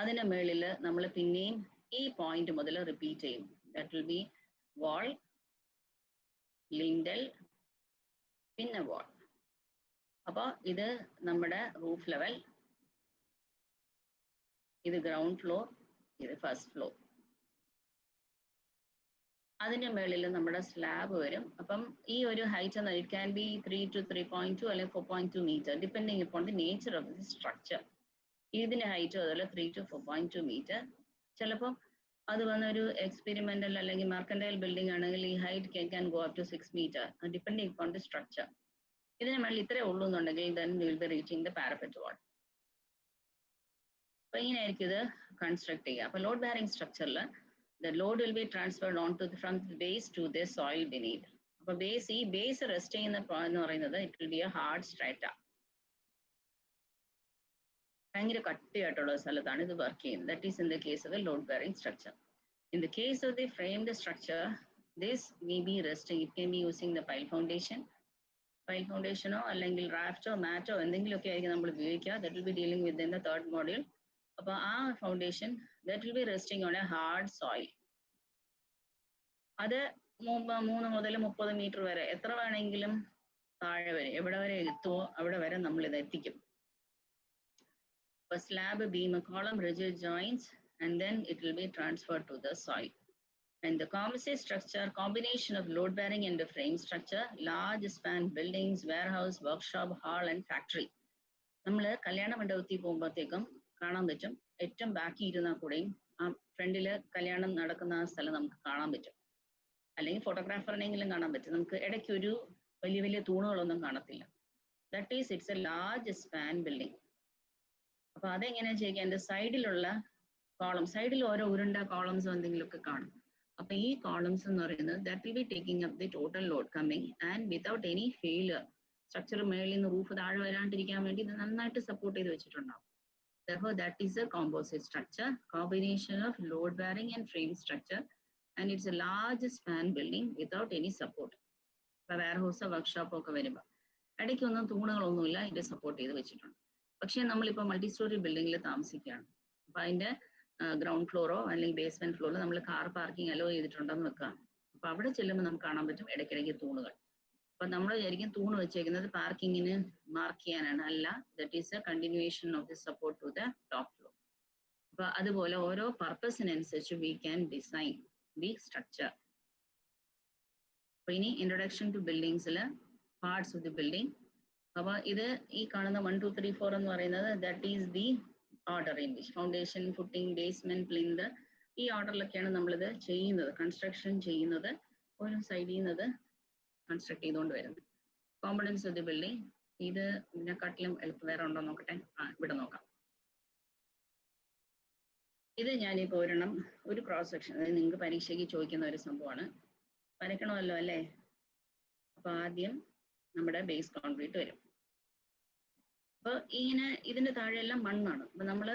അതിന്റെ മേളിൽ നമ്മൾ പിന്നെയും ഈ പോയിന്റ് മുതൽ റിപ്പീറ്റ് ചെയ്യും. That will be wall, lintel, പിന്നെ വാൾ. അപ്പോൾ ഇത് നമ്മുടെ റൂഫ് ലെവൽ, ഇത് ഗ്രൗണ്ട് ഫ്ലോർ, ഇത് ഫസ്റ്റ് ഫ്ലോർ. അതിന്റെ മേളിൽ നമ്മുടെ സ്ലാബ് വരും. അപ്പം ഈ ഒരു height it can be 3 to 3.2 അല്ലെങ്കിൽ 4.2 metre depending upon the nature of the structure. ഇതിന്റെ ഹൈറ്റ് അതുപോലെ 3 to 4.2 മീറ്റർ. ചിലപ്പോൾ അത് വന്നൊരു എക്സ്പെരിമെന്റൽ അല്ലെങ്കിൽ മാർക്കൻഡൈൽ ബിൽഡിംഗ് ആണെങ്കിൽ ഈ height can go up to 6 metre depending upon the structure. ഇതിന് മേളിൽ ഇത്രേ ഉള്ളൂ എന്നുണ്ടെങ്കിൽ then we will be reaching the parapet wall. അപ്പൊ ഇങ്ങനെയായിരിക്കും ഇത് കൺസ്ട്രക്ട് ചെയ്യുക. അപ്പൊ ലോഡ് ബെയറിംഗ് സ്ട്രക്ചറിൽ the load will be transferred from the base to the soil beneath. അപ്പോൾ ഈ ബേസ് റെസ്റ്റ് ചെയ്യുന്ന എന്ന് പറയുന്നത് it will be a hard strata. ഭയങ്കര കട്ടിയായിട്ടുള്ള സ്ഥലത്താണ് ഇത് വർക്ക് ചെയ്യുന്നത്. That is in the case of a load bearing structure. In the case of the framed structure, this may be resting. It can be using the pile foundation. Pile foundation ഓ അല്ലെങ്കിൽ റാഫ്റ്റോ മാറ്റോ എന്തെങ്കിലുമൊക്കെ ആയിരിക്കും നമ്മൾ ഉപയോഗിക്കുക. That will be dealing with in the third module. അപ്പോൾ ആ foundation that will be resting on a hard soil. അത് 3 മുതൽ 30 metre വരെ എത്ര വേണമെങ്കിലും താഴെ വരെ എവിടെ വരെ എത്തുമോ അവിടെ വരെ നമ്മൾ ഇത് എത്തിക്കും. അപ്പോൾ slab, beam, column, rigid joints and then it will be transferred to the soil. And the composite structure, combination of load bearing and the frame structure, large span buildings, warehouse, workshop, hall and factory. നമ്മൾ കല്യാണ മണ്ഡപത്തിൽ പോകുമ്പോഴത്തേക്കും കാണാൻ പറ്റും, ഏറ്റവും ബാക്കി ഇരുന്നാൽ കൂടെയും ആ ഫ്രണ്ടില് കല്യാണം നടക്കുന്ന ആ സ്ഥലം നമുക്ക് കാണാൻ പറ്റും. അല്ലെങ്കിൽ ഫോട്ടോഗ്രാഫറിനെങ്കിലും കാണാൻ പറ്റും. നമുക്ക് ഇടയ്ക്ക് ഒരു വലിയ വലിയ തൂണുകളൊന്നും കാണത്തില്ല. That is it's A large span building. അപ്പൊ അതെങ്ങനെയാ ചെയ്യുക? എൻ്റെ സൈഡിലുള്ള കോളം, സൈഡിൽ ഓരോ ഉരുണ്ട കോളംസോ എന്തെങ്കിലുമൊക്കെ കാണും. അപ്പൊ ഈ കോളംസ് എന്ന് പറയുന്നത് that will B taking up the total load coming and without any failure. Structure മേളിൽ നിന്ന് റൂഫ് താഴെ വരാണ്ടിരിക്കാൻ വേണ്ടി ഇത് നന്നായിട്ട് സപ്പോർട്ട് ചെയ്ത് വെച്ചിട്ടുണ്ടാവും. Therefore, that is a composite structure, combination of load bearing and frame structure, and it's a large span building without any support. ഇപ്പോൾ വെയർഹൗസോ വർക്ക്ഷോപ്പോ ഒക്കെ വരുമ്പോൾ ഇടയ്ക്കൊന്നും തൂണുകളൊന്നുമില്ല, ഇത് സപ്പോർട്ട് ചെയ്ത് വെച്ചിട്ടുണ്ട്. പക്ഷേ നമ്മളിപ്പോൾ മൾട്ടി സ്റ്റോറി ബിൽഡിങ്ങിൽ താമസിക്കുകയാണ്. അപ്പോൾ അതിന്റെ ഗ്രൗണ്ട് ഫ്ലോറോ അല്ലെങ്കിൽ ബേസ്മെന്റ് ഫ്ലോറിൽ നമ്മൾ കാർ പാർക്കിംഗ് അലോ ചെയ്തിട്ടുണ്ടെന്ന് വെക്കാം. അപ്പൊ അവിടെ ചെല്ലുമ്പോൾ നമുക്ക് കാണാൻ പറ്റും ഇടയ്ക്കിടയ്ക്ക് തൂണുകൾ. അപ്പൊ നമ്മൾ വിചാരിക്കും തൂണ് വെച്ചേക്കുന്നത് പാർക്കിങ്ങിന് മാർക്ക് ചെയ്യാനാണ്. അല്ല, that is a continuation of the support to the top floor. അപ്പൊ അതുപോലെ ഓരോ പർപ്പസിനനുസരിച്ച് we can design the structure. അപ്പൊ ഇനി ഇൻട്രൊഡക്ഷൻ ടു ബിൽഡിങ്സിൽ പാർട്സ് ഓഫ് ദി ബിൽഡിംഗ്. അപ്പൊ ഇത് ഈ കാണുന്ന 1, 2, 3, 4 എന്ന് പറയുന്നത് that is the order in which foundation, footing, basement, plinth, ഈ ഓർഡറിലൊക്കെയാണ് നമ്മളിത് ചെയ്യുന്നത്, കൺസ്ട്രക്ഷൻ ചെയ്യുന്നത്, ഓരോ സൈഡിൽ നിന്നത് കൺസ്ട്രക്ട് ചെയ്തുകൊണ്ട് വരുന്നത്. കോമ്പണൻസ് ഓഫ് ദി ബിൽഡിംഗ്, ഇത് ഇതിനെക്കാട്ടിലും എളുപ്പം വേറെ ഉണ്ടോ നോക്കട്ടെ. ഇവിടെ നോക്കാം. ഇത് ഞാനിപ്പോൾ ഒരെണ്ണം ഒരു ക്രോസ് സെക്ഷൻ, അതായത് നിങ്ങൾക്ക് പരീക്ഷയ്ക്ക് ചോദിക്കുന്ന ഒരു സംഭവമാണ്, വരയ്ക്കണമല്ലോ അല്ലേ. അപ്പൊ ആദ്യം നമ്മുടെ ബേസ് കോൺക്രീറ്റ് വരും. അപ്പോൾ ഇങ്ങനെ ഇതിന്റെ താഴെയെല്ലാം മണ്ണാണ്. അപ്പൊ നമ്മൾ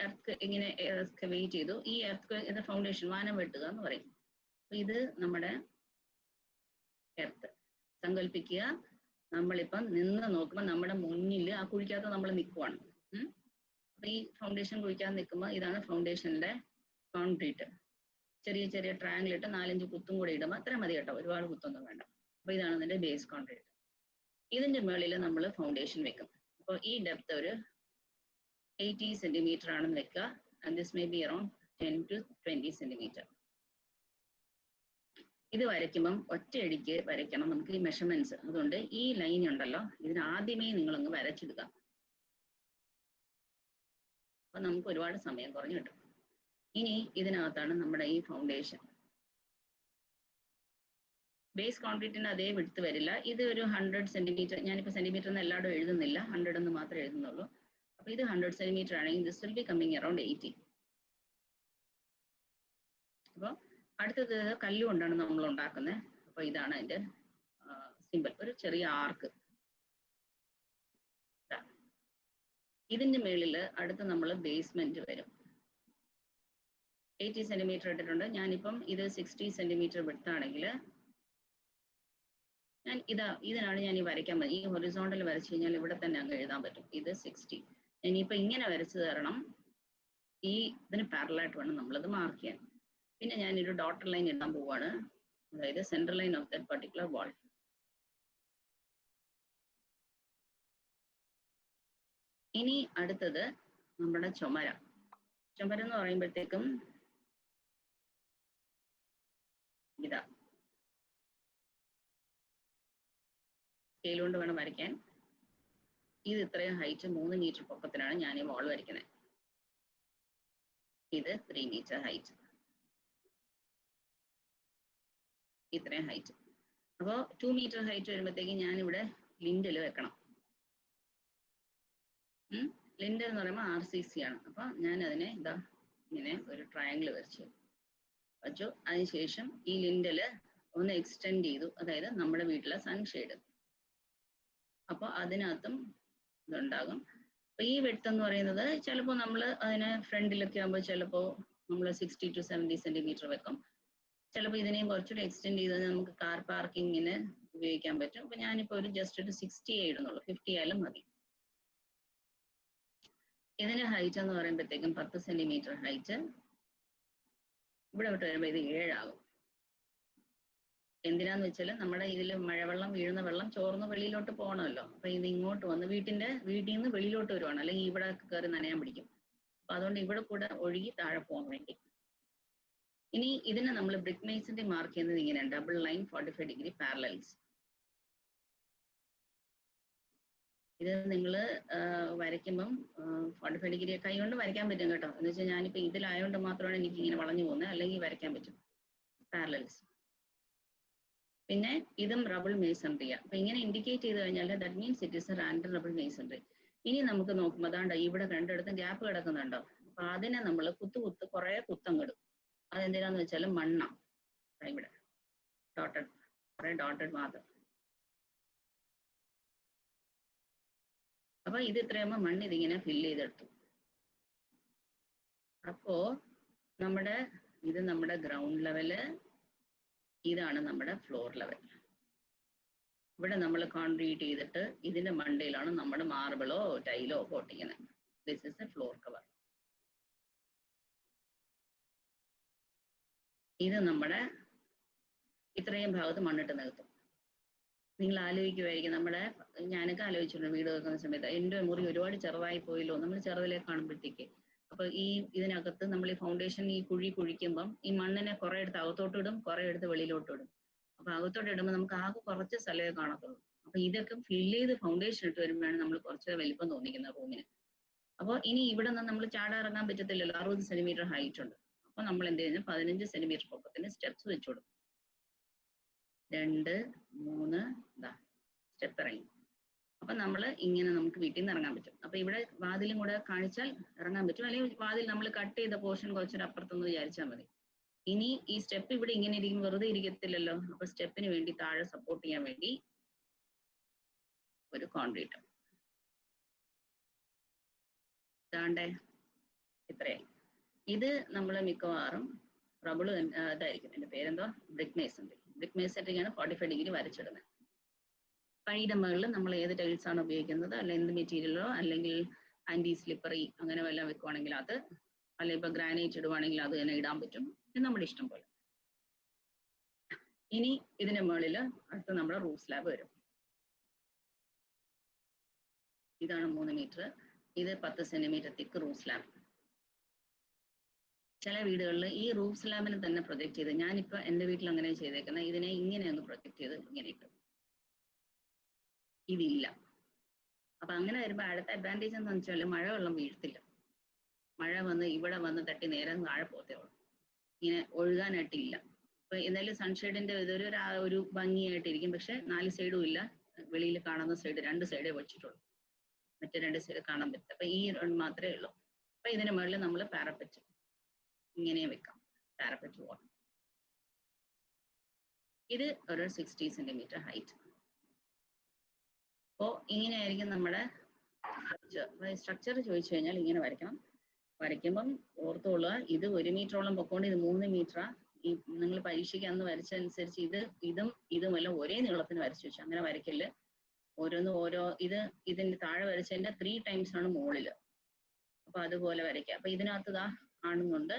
എർത്ത് ഇങ്ങനെ എക്സ്കവേറ്റ് ചെയ്തു. ഈ എർത്ത് ഫൗണ്ടേഷൻ വാനം വെട്ടുക എന്ന് പറയും. അപ്പൊ ഇത് നമ്മുടെ എർത്ത്. സങ്കല്പിക്കുക, നമ്മളിപ്പം നിന്ന് നോക്കുമ്പോൾ നമ്മുടെ മുന്നിൽ ആ കുഴിക്കകത്ത് നമ്മൾ നിൽക്കുവാണ്. അപ്പൊ ഈ ഫൗണ്ടേഷൻ കുഴിക്കാതെ നിൽക്കുമ്പോൾ ഇതാണ് ഫൗണ്ടേഷന്റെ കോൺക്രീറ്റ്. ചെറിയ ചെറിയ ട്രയാങ്കിൾ ഇട്ട് 4-5 കുത്തും കൂടി ഇടുമ്പോൾ അത്ര മതി കേട്ടോ, ഒരുപാട് കുത്തൊന്നും വേണ്ട. അപ്പൊ ഇതാണ് ഇതിന്റെ ബേസ് കോൺക്രീറ്റ്. ഇതിന്റെ മുകളിൽ നമ്മൾ ഫൗണ്ടേഷൻ വെക്കും. അപ്പോൾ ഈ ഡെപ്ത് ഒരു 80 സെന്റിമീറ്റർ ആണെന്ന് വെക്കുക. And this may be around 10 to 20 centimetre. ഇത് വരയ്ക്കുമ്പം ഒറ്റയടിക്ക് വരയ്ക്കണം നമുക്ക് ഈ മെഷർമെന്റ്സ്. അതുകൊണ്ട് ഈ ലൈൻ ഉണ്ടല്ലോ, ഇതിന് ആദ്യമേ നിങ്ങളങ്ങ് വരച്ചിടുക. അപ്പൊ നമുക്ക് ഒരുപാട് സമയം കുറഞ്ഞു കിട്ടും. ഇനി ഇതിനകത്താണ് നമ്മുടെ ഈ ഫൗണ്ടേഷൻ. ബേസ് കോൺക്രീറ്റിന് അതേ വിഡ്ത്ത് വരില്ല. ഇത് ഒരു 100 സെന്റിമീറ്റർ, ഞാനിപ്പോൾ സെന്റിമീറ്റർ എന്ന് എല്ലായിടും എഴുതുന്നില്ല, 100 എന്ന് മാത്രമേ എഴുതുന്നുള്ളൂ. അപ്പൊ ഇത് 100 സെന്റിമീറ്റർ ആണെങ്കിൽ this will B coming around 80. അപ്പോൾ അടുത്തത് കല്ലുകൊണ്ടാണ് നമ്മൾ ഉണ്ടാക്കുന്നത്. അപ്പൊ ഇതാണ് അതിന്റെ സിമ്പിൾ, ഒരു ചെറിയ ആർക്ക്. ഇതിന്റെ മേളിൽ അടുത്ത് നമ്മൾ ബേസ്മെന്റ് വരും. 80 സെന്റിമീറ്റർ ഇട്ടിട്ടുണ്ട്. ഞാനിപ്പം ഇത് 60 സെന്റിമീറ്റർ വിഡ്ത്താണെങ്കിൽ ഞാൻ ഇതിനാണ് ഞാൻ ഈ വരയ്ക്കാൻ പറ്റും. ഈ ഹൊറിസോണ്ടൽ വരച്ചു കഴിഞ്ഞാൽ ഇവിടെ തന്നെ അങ്ങ് എഴുതാൻ പറ്റും. ഇത് 60. ഇനിയിപ്പോൾ ഇങ്ങനെ വരച്ചു തരണം. ഈ ഇതിന് പാരലായിട്ട് വേണം നമ്മളത് മാർക്ക് ചെയ്യാൻ. പിന്നെ ഞാനൊരു ഡോട്ടർ ലൈൻ ഇടാൻ പോവാണ്, അതായത് central line of that particular wall. ഇനി അടുത്തത് നമ്മുടെ ചുമര. ചുമരം എന്ന് പറയുമ്പോഴത്തേക്കും ഇതാ സ്കെയിൽ കൊണ്ട് വേണം വരയ്ക്കാൻ. ഇത് ഇത്രയും ഹൈറ്റ് 3 മീറ്റർ പൊക്കത്തിനാണ് ഞാൻ ഈ വാൾ വരയ്ക്കുന്നത്. ഇത് 3 മീറ്റർ ഹൈറ്റ്, ഇത്രയും ഹൈറ്റ്. അപ്പോൾ 2 മീറ്റർ ഹൈറ്റ് വരുമ്പോഴത്തേക്ക് ഞാനിവിടെ ലിൻഡൽ വെക്കണം. ലിൻഡൽ എന്ന് പറയുമ്പോൾ RCC ആണ്. അപ്പൊ ഞാൻ അതിനെ ഇതാ ഇങ്ങനെ ഒരു ട്രയാങ്കിൾ വച്ചു. അതിനുശേഷം ഈ ലിൻഡല് ഒന്ന് എക്സ്റ്റെൻഡ് ചെയ്തു, അതായത് നമ്മുടെ വീട്ടിലെ സൺഷെയ്ഡ്. അപ്പൊ അതിനകത്തും ഇതുണ്ടാകും. അപ്പൊ ഈ വെട്ട് എന്ന് പറയുന്നത് ചിലപ്പോൾ നമ്മൾ അതിനെ ഫ്രണ്ടിലൊക്കെ ആകുമ്പോൾ ചിലപ്പോൾ നമ്മൾ 60 to 70 സെന്റിമീറ്റർ വെക്കും. ചിലപ്പോൾ ഇതിനെയും കുറച്ചുകൂടി എക്സ്റ്റെൻഡ് ചെയ്ത് നമുക്ക് കാർ പാർക്കിങ്ങിന് ഉപയോഗിക്കാൻ പറ്റും. അപ്പൊ ഞാനിപ്പോൾ ഒരു ജസ്റ്റ് ഒരു 60 ഇടുന്നുള്ളൂ, 50 ആയാലും മതി. ഇതിന്റെ ഹൈറ്റ് എന്ന് പറയുമ്പോഴത്തേക്കും 10 സെന്റിമീറ്റർ ഹൈറ്റ്. ഇവിടെ വിട്ട് വരുമ്പോൾ ഇത് 7 ആകും. എന്തിനാന്ന് വെച്ചാൽ നമ്മുടെ ഇതിൽ മഴവെള്ളം വീഴുന്ന വെള്ളം ചോർന്ന് വെളിയിലോട്ട് പോകണമല്ലോ. അപ്പൊ ഇത് ഇങ്ങോട്ട് വന്ന് വീട്ടിൽ നിന്ന് വെളിയിലോട്ട് വരുവാണ്, അല്ലെങ്കിൽ ഇവിടെ കയറി നനയാൻ പിടിക്കും. അപ്പൊ അതുകൊണ്ട് ഇവിടെ കൂടെ ഒഴുകി താഴെ പോകാൻ വേണ്ടി. ഇനി ഇതിനെ നമ്മൾ ബ്രിക്ക് മേസന്റെ മാർക്ക് ചെയ്യുന്നത് ഇങ്ങനെയാണ്, ഡബിൾ ലൈൻ 45 ഡിഗ്രി പാരലൽസ്. ഇത് നിങ്ങൾ വരയ്ക്കുമ്പം 45 ഡിഗ്രി കൈ കൊണ്ട് വരയ്ക്കാൻ പറ്റും കേട്ടോ. എന്ന് വെച്ചാൽ ഞാനിപ്പോൾ ഇതിലായതുകൊണ്ട് മാത്രമാണ് എനിക്ക് ഇങ്ങനെ വളഞ്ഞു പോകുന്നത്, അല്ലെങ്കിൽ വരയ്ക്കാൻ പറ്റും പാരലൽസ്. പിന്നെ ഇതും റബിൾ മേസൺറിയാ. അപ്പൊ ഇങ്ങനെ ഇൻഡിക്കേറ്റ് ചെയ്ത് കഴിഞ്ഞാൽ that means it is A random റബിൾ masonry. ഇനി നമുക്ക് നോക്കുമ്പോൾ അതാണ്ട് ഇവിടെ രണ്ടിടത്തും ഗ്യാപ്പ് കിടക്കുന്നുണ്ടോ. അപ്പൊ അതിനെ നമ്മൾ കുറെ കുത്തങ്ങിടും. അതെന്തിനാന്ന് വെച്ചാൽ മണ്ണ ഇവിടെ ഡോട്ടഡ്, കുറെ ഡോട്ടഡ് മാത്രം. അപ്പൊ ഇത് ഇത്രയുമ്പോ മണ്ണ് ഇതിങ്ങനെ ഫില്ല് ചെയ്തെടുത്തു. അപ്പോ ഇത് നമ്മുടെ ഗ്രൗണ്ട് ലെവല്, ഇതാണ് നമ്മുടെ ഫ്ലോർ ലെവൽ. ഇവിടെ നമ്മൾ കോൺക്രീറ്റ് ചെയ്തിട്ട് ഇതിന്റെ മണ്ടയിലാണ് നമ്മുടെ മാർബിളോ ടൈലോ പൊട്ടിക്കുന്നത്. This is a floor cover. ഇത് നമ്മുടെ ഇത്രയും ഭാഗത്ത് മണ്ണിട്ട് നികത്തും. നിങ്ങൾ ആലോചിക്കുമായിരിക്കും, ഞാനൊക്കെ ആലോചിച്ചിട്ടുണ്ട് വീട് വെക്കുന്ന സമയത്ത്, എൻ്റെ മുറി ഒരുപാട് ചെറുതായി പോയല്ലോ നമ്മൾ ചെറുതിലേക്ക് കാണുമ്പോഴത്തേക്ക്. അപ്പൊ ഇതിനകത്ത് നമ്മൾ ഈ ഫൗണ്ടേഷൻ ഈ കുഴിക്കുമ്പം ഈ മണ്ണിനെ കുറെ എടുത്ത് അകത്തോട്ട് ഇടും, കുറെ എടുത്ത് വെളിയിലോട്ട് ഇടും. അപ്പൊ അകത്തോട്ട് ഇടുമ്പോൾ നമുക്ക് ആകെ കുറച്ച് സ്ഥലമേ കാണത്തുള്ളൂ. അപ്പൊ ഇതൊക്കെ ഫില്ല് ചെയ്ത് ഫൗണ്ടേഷൻ ഇട്ട് വരുമ്പോഴാണ് നമ്മൾ കുറച്ച് വലിപ്പം തോന്നിക്കുന്ന റൂമിന്. അപ്പോൾ ഇനി ഇവിടെ നിന്ന് നമ്മൾ ചാടാ ഇറങ്ങാൻ പറ്റത്തില്ലല്ലോ, 60 സെന്റിമീറ്റർ ഹൈറ്റ് ഉണ്ട്. അപ്പൊ നമ്മൾ എന്ത് ചെയ്യുന്നു 15 സെന്റിമീറ്റർ പൊക്കത്തിന് സ്റ്റെപ്സ് വെച്ചു കൊടുക്കും. 2, 3 ഇതാ സ്റ്റെപ്പ് ഇറങ്ങി. അപ്പൊ നമ്മൾ ഇങ്ങനെ നമുക്ക് വീട്ടിൽ നിന്ന് ഇറങ്ങാൻ പറ്റും. അപ്പൊ ഇവിടെ വാതിലും കൂടെ കാണിച്ചാൽ ഇറങ്ങാൻ പറ്റും, അല്ലെങ്കിൽ വാതിൽ നമ്മൾ കട്ട് ചെയ്ത പോർഷൻ കുറച്ചൊരു അപ്പുറത്തൊന്ന് വിചാരിച്ചാൽ മതി. ഇനി ഈ സ്റ്റെപ്പ് ഇവിടെ ഇങ്ങനെ ഇരിക്കും, വെറുതെ ഇരിക്കത്തില്ലല്ലോ. അപ്പൊ സ്റ്റെപ്പിന് വേണ്ടി താഴെ സപ്പോർട്ട് ചെയ്യാൻ വേണ്ടി ഒരു കോൺക്രീറ്റ് ഇതാണ്ടേ ഇത്രയായി. ഇത് നമ്മൾ മിക്കവാറും റബിള് ഇതായിരിക്കും, എന്റെ പേരെന്തോ ബ്രിക്ക് മേസൺറി. ബ്രിക്ക് മേസൺറിയാണ് 45 ഡിഗ്രി വരച്ചിടുന്നത്. പണിയുടെ മുകളിൽ നമ്മൾ ഏത് ടൈൽസ് ആണ് ഉപയോഗിക്കുന്നത്, അല്ല എന്ത് മെറ്റീരിയലോ, അല്ലെങ്കിൽ ആന്റി സ്ലിപ്പറി അങ്ങനെ വല്ലതും വെക്കുവാണെങ്കിൽ അത്, അല്ലെ ഇപ്പൊ ഗ്രാനൈറ്റ് ഇടുവാണെങ്കിൽ അത് തന്നെ ഇടാൻ പറ്റും. ഇത് നമ്മുടെ ഇഷ്ടം പോലെ. ഇനി ഇതിന്റെ മുകളിൽ അടുത്ത് നമ്മുടെ റൂഫ് സ്ലാബ് വരും. ഇതാണ് 3 മീറ്റർ, ഇത് 10 സെന്റിമീറ്റർ തിക്ക് റൂഫ് സ്ലാബ്. ചില വീടുകളിൽ ഈ റൂഫ് സ്ലാബിനെ തന്നെ പ്രൊജക്ട് ചെയ്ത്, ഞാനിപ്പോ എന്റെ വീട്ടിൽ അങ്ങനെ ചെയ്തേക്കുന്നത്, ഇതിനെ ഇങ്ങനെ ഒന്ന് പ്രൊജക്ട് ചെയ്ത് ഇങ്ങനെ ഇട്ടു. ഇതില്ല. അപ്പൊ അങ്ങനെ വരുമ്പോൾ അടുത്ത അഡ്വാൻറ്റേജ് എന്താണെന്ന് വെച്ചാൽ മഴ വെള്ളം വീഴ്ത്തില്ല. മഴ വന്ന് ഇവിടെ വന്ന് തട്ടി നേരെ താഴെ പോത്തേ ഉള്ളൂ, ഇങ്ങനെ ഒഴുകാനായിട്ടില്ല. അപ്പൊ എന്തായാലും സൺഷെയ്ഡിന്റെ ഇതൊരു ഒരു ഭംഗിയായിട്ടിരിക്കും. പക്ഷെ 4 സൈഡും ഇല്ല, വെളിയിൽ കാണുന്ന സൈഡ് 2 സൈഡേ വെച്ചിട്ടുള്ളൂ, മറ്റേ 2 സൈഡ് കാണാൻ പറ്റില്ല. അപ്പൊ ഈ മാത്രമേ ഉള്ളൂ. അപ്പൊ ഇതിന് മുകളിൽ നമ്മൾ പാരപ്പറ്റ് ഇങ്ങനെ വെക്കാം, പാരപ്പറ്റ് വാൾ. ഇത് ഒരു 60 സെന്റിമീറ്റർ ഹൈറ്റ്. അപ്പോ ഇങ്ങനെയായിരിക്കും നമ്മുടെ സ്ട്രക്ചർ. ചോദിച്ചു കഴിഞ്ഞാൽ ഇങ്ങനെ വരയ്ക്കണം. വരയ്ക്കുമ്പം ഓർത്തുകൊള്ളുക, ഇത് 1 മീറ്ററോളം പൊക്കോണ്ട് ഇത് 3 മീറ്ററാ. ഈ നിങ്ങൾ പരീക്ഷയ്ക്ക് അന്ന് വരച്ചതനുസരിച്ച് ഇതും എല്ലാം ഒരേ നീളത്തിന് വരച്ചു വെച്ചു. അങ്ങനെ വരയ്ക്കല്. ഓരോന്നും ഓരോ ഇതിന്റെ താഴെ വരച്ചതിന്റെ 3 ടൈംസ് ആണ് മുകളില്. അപ്പൊ അതുപോലെ വരയ്ക്കുക. അപ്പൊ ഇതിനകത്ത് ഇതാ കാണുന്നുണ്ട്.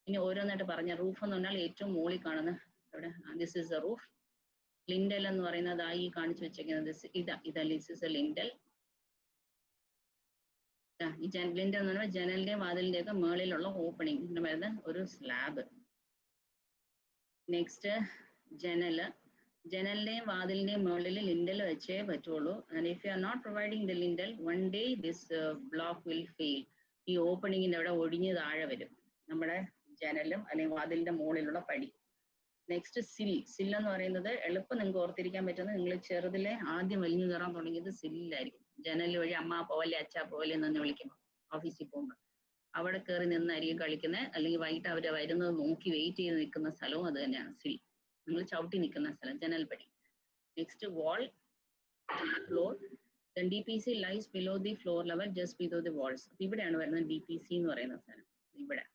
ഇനി ഓരോന്നായിട്ട് പറഞ്ഞ, റൂഫ് എന്ന് പറഞ്ഞാൽ ഏറ്റവും മുകളിൽ കാണുന്ന ഇവിടെ, this is A roof. Lintel എന്ന് പറയുന്നത് ഈ കാണിച്ചു വെച്ചേക്കുന്നത് ഇതാ ദിസ് ഇസ് എ ലിൻഡൽ. ഈ ലിൻഡൽ എന്ന് പറഞ്ഞാൽ ജനലിന്റെയും വാതിലിന്റെയും ഒക്കെ മുകളിലുള്ള ഓപ്പണിംഗ്, ഇങ്ങനെ വരുന്ന ഒരു സ്ലാബ്. നെക്സ്റ്റ് ജനലിന്റെയും വാതിലിന്റെയും മുകളിൽ ലിൻഡൽ വെച്ചേ പറ്റുള്ളൂ. And if you are not providing the lintel, one day this block will fail. ഈ ഓപ്പണിങ്ങിന്റെ അവിടെ ഒടിഞ്ഞ് താഴെ വരും നമ്മുടെ ജനലും അല്ലെങ്കിൽ വാതിലിന്റെ മുകളിലുള്ള പടി. നെക്സ്റ്റ് സിൽ എന്ന് പറയുന്നത് എളുപ്പം നിങ്ങൾക്ക് ഓർത്തിരിക്കാൻ പറ്റുന്നത്, നിങ്ങൾ ചെറുതിലെ ആദ്യം വലിഞ്ഞു കയറാൻ തുടങ്ങിയത് സില്ലായിരിക്കും. ജനൽ വഴി അമ്മ പോലെ അച്ഛാ പോലെ എന്ന് വിളിക്കുമ്പോൾ ഓഫീസിൽ പോകുമ്പോൾ അവിടെ കയറി നിന്നായിരിക്കും കളിക്കുന്നത്, അല്ലെങ്കിൽ വൈകിട്ട് അവരെ വരുന്നത് നോക്കി വെയിറ്റ് ചെയ്ത് നിൽക്കുന്ന സ്ഥലവും അത് തന്നെയാണ് സിൽ. നിങ്ങൾ ചവിട്ടി നിൽക്കുന്ന സ്ഥലം ജനൽപടി. Next wall, floor. Then DPC lies below the floor level, just below the walls. ഇവിടെയാണ് വരുന്നത് DPC എന്ന് പറയുന്ന സ്ഥലം. ഇവിടെ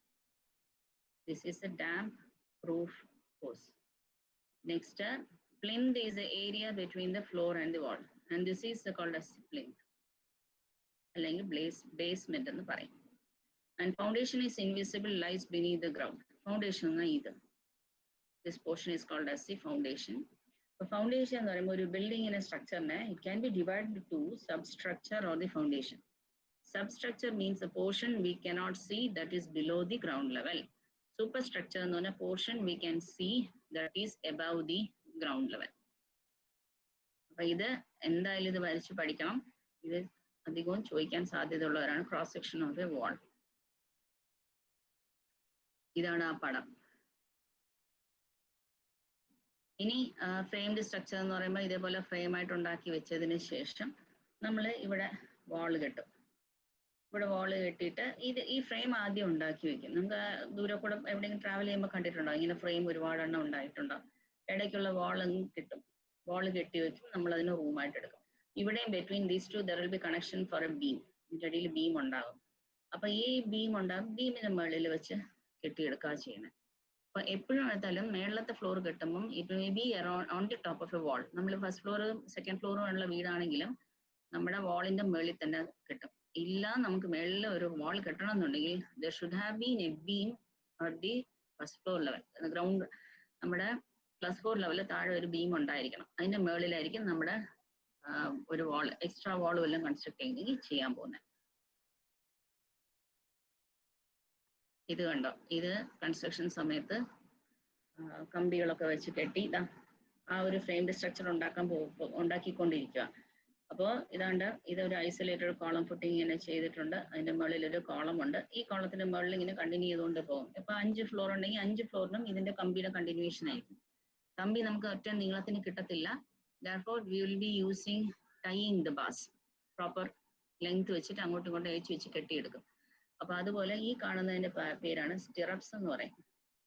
this is a damp proof hose. Next, plinth is the area between the floor and the wall, and this is called as plinth അല്ലെങ്കിൽ basement എന്ന് പറയും. And foundation is invisible, lies beneath the ground. Foundation എന്ന ഇത്, this portion is called as the foundation. Foundation എന്ന് പറയുമ്പോൾ ഒരു ബിൽഡിങ്ങിന്റെ സ്ട്രക്ചറിനെ it can be divided to substructure or the foundation. Substructure means a portion we cannot see that is below the ground level. Superstructure എന്ന് പറഞ്ഞാൽ portion we can see that is above the ground level. അപ്പൊ ഇത് എന്തായാലും ഇത് വരച്ച് പഠിക്കണം. ഇത് അധികവും ചോദിക്കാൻ സാധ്യതയുള്ളവരാണ്. Cross section of a wall. ഇതാണ് ആ പടം. ഇനി ഫ്രെയിംഡ് സ്ട്രക്ചർ എന്ന് പറയുമ്പോൾ ഇതേപോലെ ഫ്രെയിം ആയിട്ട് ഉണ്ടാക്കി വെച്ചതിന് ശേഷം നമ്മൾ ഇവിടെ വാള് കെട്ടും. ഇവിടെ വാള് കെട്ടിയിട്ട് ഈ ഫ്രെയിം ആദ്യം ഉണ്ടാക്കി വെക്കും. നമുക്ക് ദൂരെ കൂടെ എവിടെയെങ്കിലും ട്രാവൽ ചെയ്യുമ്പോൾ കണ്ടിട്ടുണ്ടോ ഇങ്ങനെ ഫ്രെയിം ഒരുപാട് എണ്ണം ഉണ്ടായിട്ടുണ്ടാവും. ഇടയ്ക്കുള്ള വാളൊന്നും കിട്ടും. വാള് കെട്ടി വെക്കും, നമ്മൾ അതിന് റൂമായിട്ട് എടുക്കും. ഇവിടെയും between these two there will be connection for a beam. ഇതിൻ്റെ ഇടയിൽ ബീം ഉണ്ടാകും. അപ്പൊ ഈ ബീം ഉണ്ടാകും, ബീമിന്റെ മുകളിൽ വെച്ച് കെട്ടിയെടുക്കുക ചെയ്യുന്നത്. അപ്പൊ എപ്പോഴും എടുത്താലും മേളത്തെ ഫ്ലോർ കെട്ടുമ്പം it may be around on the top of a wall. നമ്മൾ ഫസ്റ്റ് ഫ്ലോറും സെക്കൻഡ് ഫ്ലോറും ഉള്ള വീടാണെങ്കിലും നമ്മുടെ വാളിന്റെ മുകളിൽ തന്നെ കെട്ടും. ഇല്ല നമുക്ക് മേളിൽ ഒരു വാൾ കെട്ടണം എന്നുണ്ടെങ്കിൽ there should have been A beam at the first floor level. Ground നമ്മുടെ പ്ലസ് 4 ലെവലിൽ താഴെ ഒരു ബീം ഉണ്ടായിരിക്കണം. അതിന്റെ മുകളിലായിരിക്കും നമ്മുടെ ഒരു വാൾ, എക്സ്ട്രാ വാൾ വല്ലതും കൺസ്ട്രക്ട് ചെയ്യാൻ പോകുന്നത്. ഇത് കണ്ടോ, ഇത് കൺസ്ട്രക്ഷൻ സമയത്ത് കമ്പികളൊക്കെ വെച്ച് കെട്ടി ആ ഒരു ഫ്രെയിംഡ് സ്ട്രക്ചർ ഉണ്ടാക്കിക്കൊണ്ടിരിക്കുക. അപ്പോൾ ഇതാണ്ട് ഇതൊരു ഐസൊലേറ്റഡ് കോളം ഫുട്ടിങ് ഇങ്ങനെ ചെയ്തിട്ടുണ്ട്. അതിന്റെ മുകളിൽ ഒരു കോളം ഉണ്ട്. ഈ കോളത്തിന്റെ മുകളിൽ ഇങ്ങനെ കണ്ടിന്യൂ ചെയ്തുകൊണ്ട് പോകും. ഇപ്പൊ 5 ഫ്ലോർ ഉണ്ടെങ്കിൽ 5 ഫ്ലോറിനും ഇതിന്റെ കമ്പിയുടെ കണ്ടിന്യൂഷൻ ആയിരിക്കും. കമ്പി നമുക്ക് ഒറ്റ നീളത്തിന് കിട്ടത്തില്ല. therefore we will be using tying the bars, proper length വെച്ചിട്ട് അങ്ങോട്ടും ഇങ്ങോട്ടും ഏച്ച് വെച്ച് കെട്ടിയെടുക്കും. അപ്പൊ അതുപോലെ ഈ കാണുന്നതിന്റെ പേരാണ് സ്റ്റിറപ്സ് എന്ന് പറയും.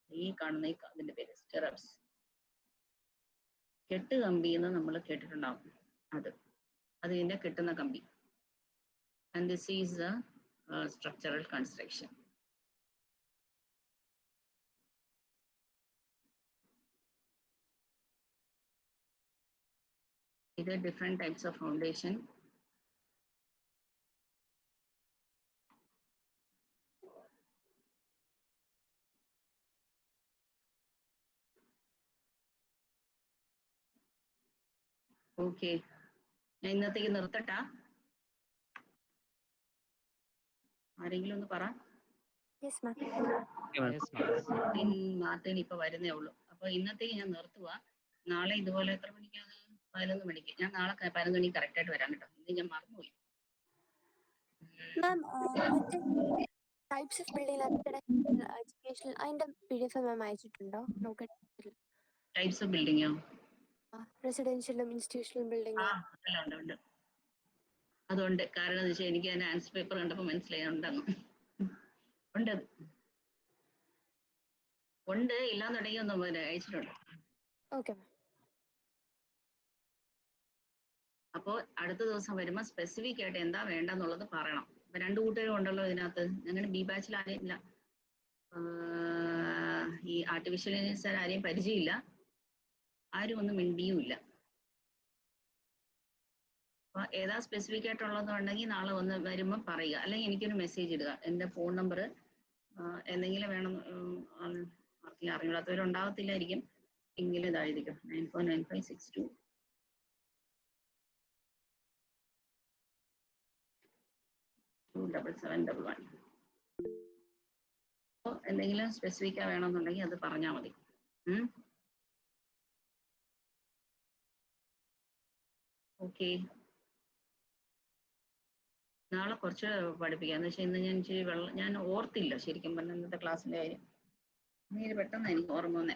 ഈ കാണുന്ന അതിന്റെ പേര് സ്റ്റിറപ്സ്. കെട്ട് കമ്പി എന്ന് നമ്മൾ കേട്ടിട്ടുണ്ടാവും. അത് ഇതിന്റെ കെട്ടുന്ന കമ്പി. and this is the structural construction. There are different types of foundation. Okay. ഞാൻ ഇന്നത്തേക്ക് നിർത്തട്ടാ. ആരെങ്കിലും ഒന്ന് പറ. മാർട്ടിൻ ഇപ്പൊ വരുന്നേ ഉള്ളൂ. അപ്പൊ ഇന്നത്തേക്ക് ഞാൻ നിർത്തുക. നാളെ ഇതുപോലെ എത്ര മണിക്കാണ്? 11 മണിക്ക്. ഞാൻ നാളെ 11 മണിക്ക് കറക്റ്റ് ആയിട്ട് വരാം കേട്ടോ. ഇന്ന് ഞാൻ മറന്നുപോയി. ടൈപ്സ് ഓഫ് ബിൽഡിംഗ് എഡ്യൂക്കേഷൻ അതിന്റെ PDF മാം അയച്ചിട്ടുണ്ടോ? നോക്കട്ടെ. ടൈപ്സ് ഓഫ് ബിൽഡിംഗോ? റെസിഡൻഷ്യലും ഇൻസ്റ്റിറ്റ്യൂഷണൽ ബിൽഡിംഗ്. ഉണ്ട്. അതുണ്ട്. കാരണം എന്ന് വെച്ചാൽ എനിക്ക് അതിന്റെ ആൻസർ പേപ്പർ കണ്ടപ്പോൾ മനസ്സിലായി ഉണ്ടെന്ന്. ഉണ്ട് ഇല്ലാന്നുണ്ടെങ്കിൽ ഒന്ന് അയച്ചിട്ടുണ്ട്. ഓക്കെ. അപ്പോൾ അടുത്ത ദിവസം വരുമ്പോൾ സ്പെസിഫിക് ആയിട്ട് എന്താ വേണ്ടെന്നുള്ളത് പറയണം. ഇപ്പൊ 2 കൂട്ടുകാരും ഉണ്ടല്ലോ ഇതിനകത്ത്. അങ്ങനെ ബി ബാച്ചിൽ ആരെയും ഇല്ല. ഈ ആർട്ടിഫിഷ്യൽ ഇന്റലിജൻസ് ആരെയും പരിചയമില്ല. ആരും ഒന്നും മിണ്ടിയുമില്ല. അപ്പൊ ഏതാ സ്പെസിഫിക് ആയിട്ടുള്ളതുണ്ടെങ്കിൽ നാളെ ഒന്ന് വരുമ്പോൾ പറയുക. അല്ലെങ്കിൽ എനിക്കൊരു മെസ്സേജ് ഇടുക. എൻ്റെ ഫോൺ നമ്പർ എന്തെങ്കിലും വേണം. ആർക്കെങ്കിലും അറിയില്ലാത്തവരുണ്ടാകത്തില്ലായിരിക്കും. എങ്കിലും ഇതായിരിക്കും 949562 27711. അപ്പോൾ എന്തെങ്കിലും സ്പെസിഫിക് വേണമെന്നുണ്ടെങ്കിൽ അത് പറഞ്ഞാൽ മതി. ഓക്കെ. നാളെ കുറച്ച് പഠിപ്പിക്കാം. എന്ന് വെച്ചാൽ ഇന്ന് ഞാൻ ഇച്ചിരി ഞാൻ ഓർത്തില്ല ശരിക്കും പറഞ്ഞ ഇന്നത്തെ ക്ലാസ്സിന്റെ കാര്യം. ഇനി പെട്ടെന്ന് എനിക്ക് ഓർമ്മ വന്നേ.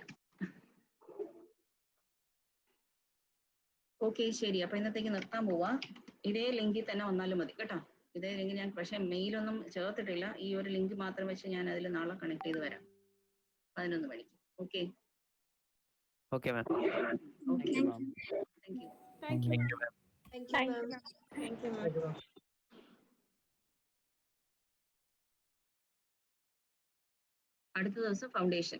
ഓക്കെ ശരി. അപ്പൊ ഇന്നത്തേക്ക് നിർത്താൻ പോവാ. ഇതേ ലിങ്കിൽ തന്നെ വന്നാലും മതി കേട്ടോ. ഇതേ ലിങ്ക് ഞാൻ പക്ഷെ മെയിലൊന്നും ചേർത്തിട്ടില്ല. ഈ ഒരു ലിങ്ക് മാത്രം വെച്ച് ഞാൻ അതിൽ നാളെ കണക്ട് ചെയ്ത് വരാം 11 മണിക്ക്. Okay. Okay ma'am. Okay. Thank you. അടുത്ത ദിവസം ഫൗണ്ടേഷൻ.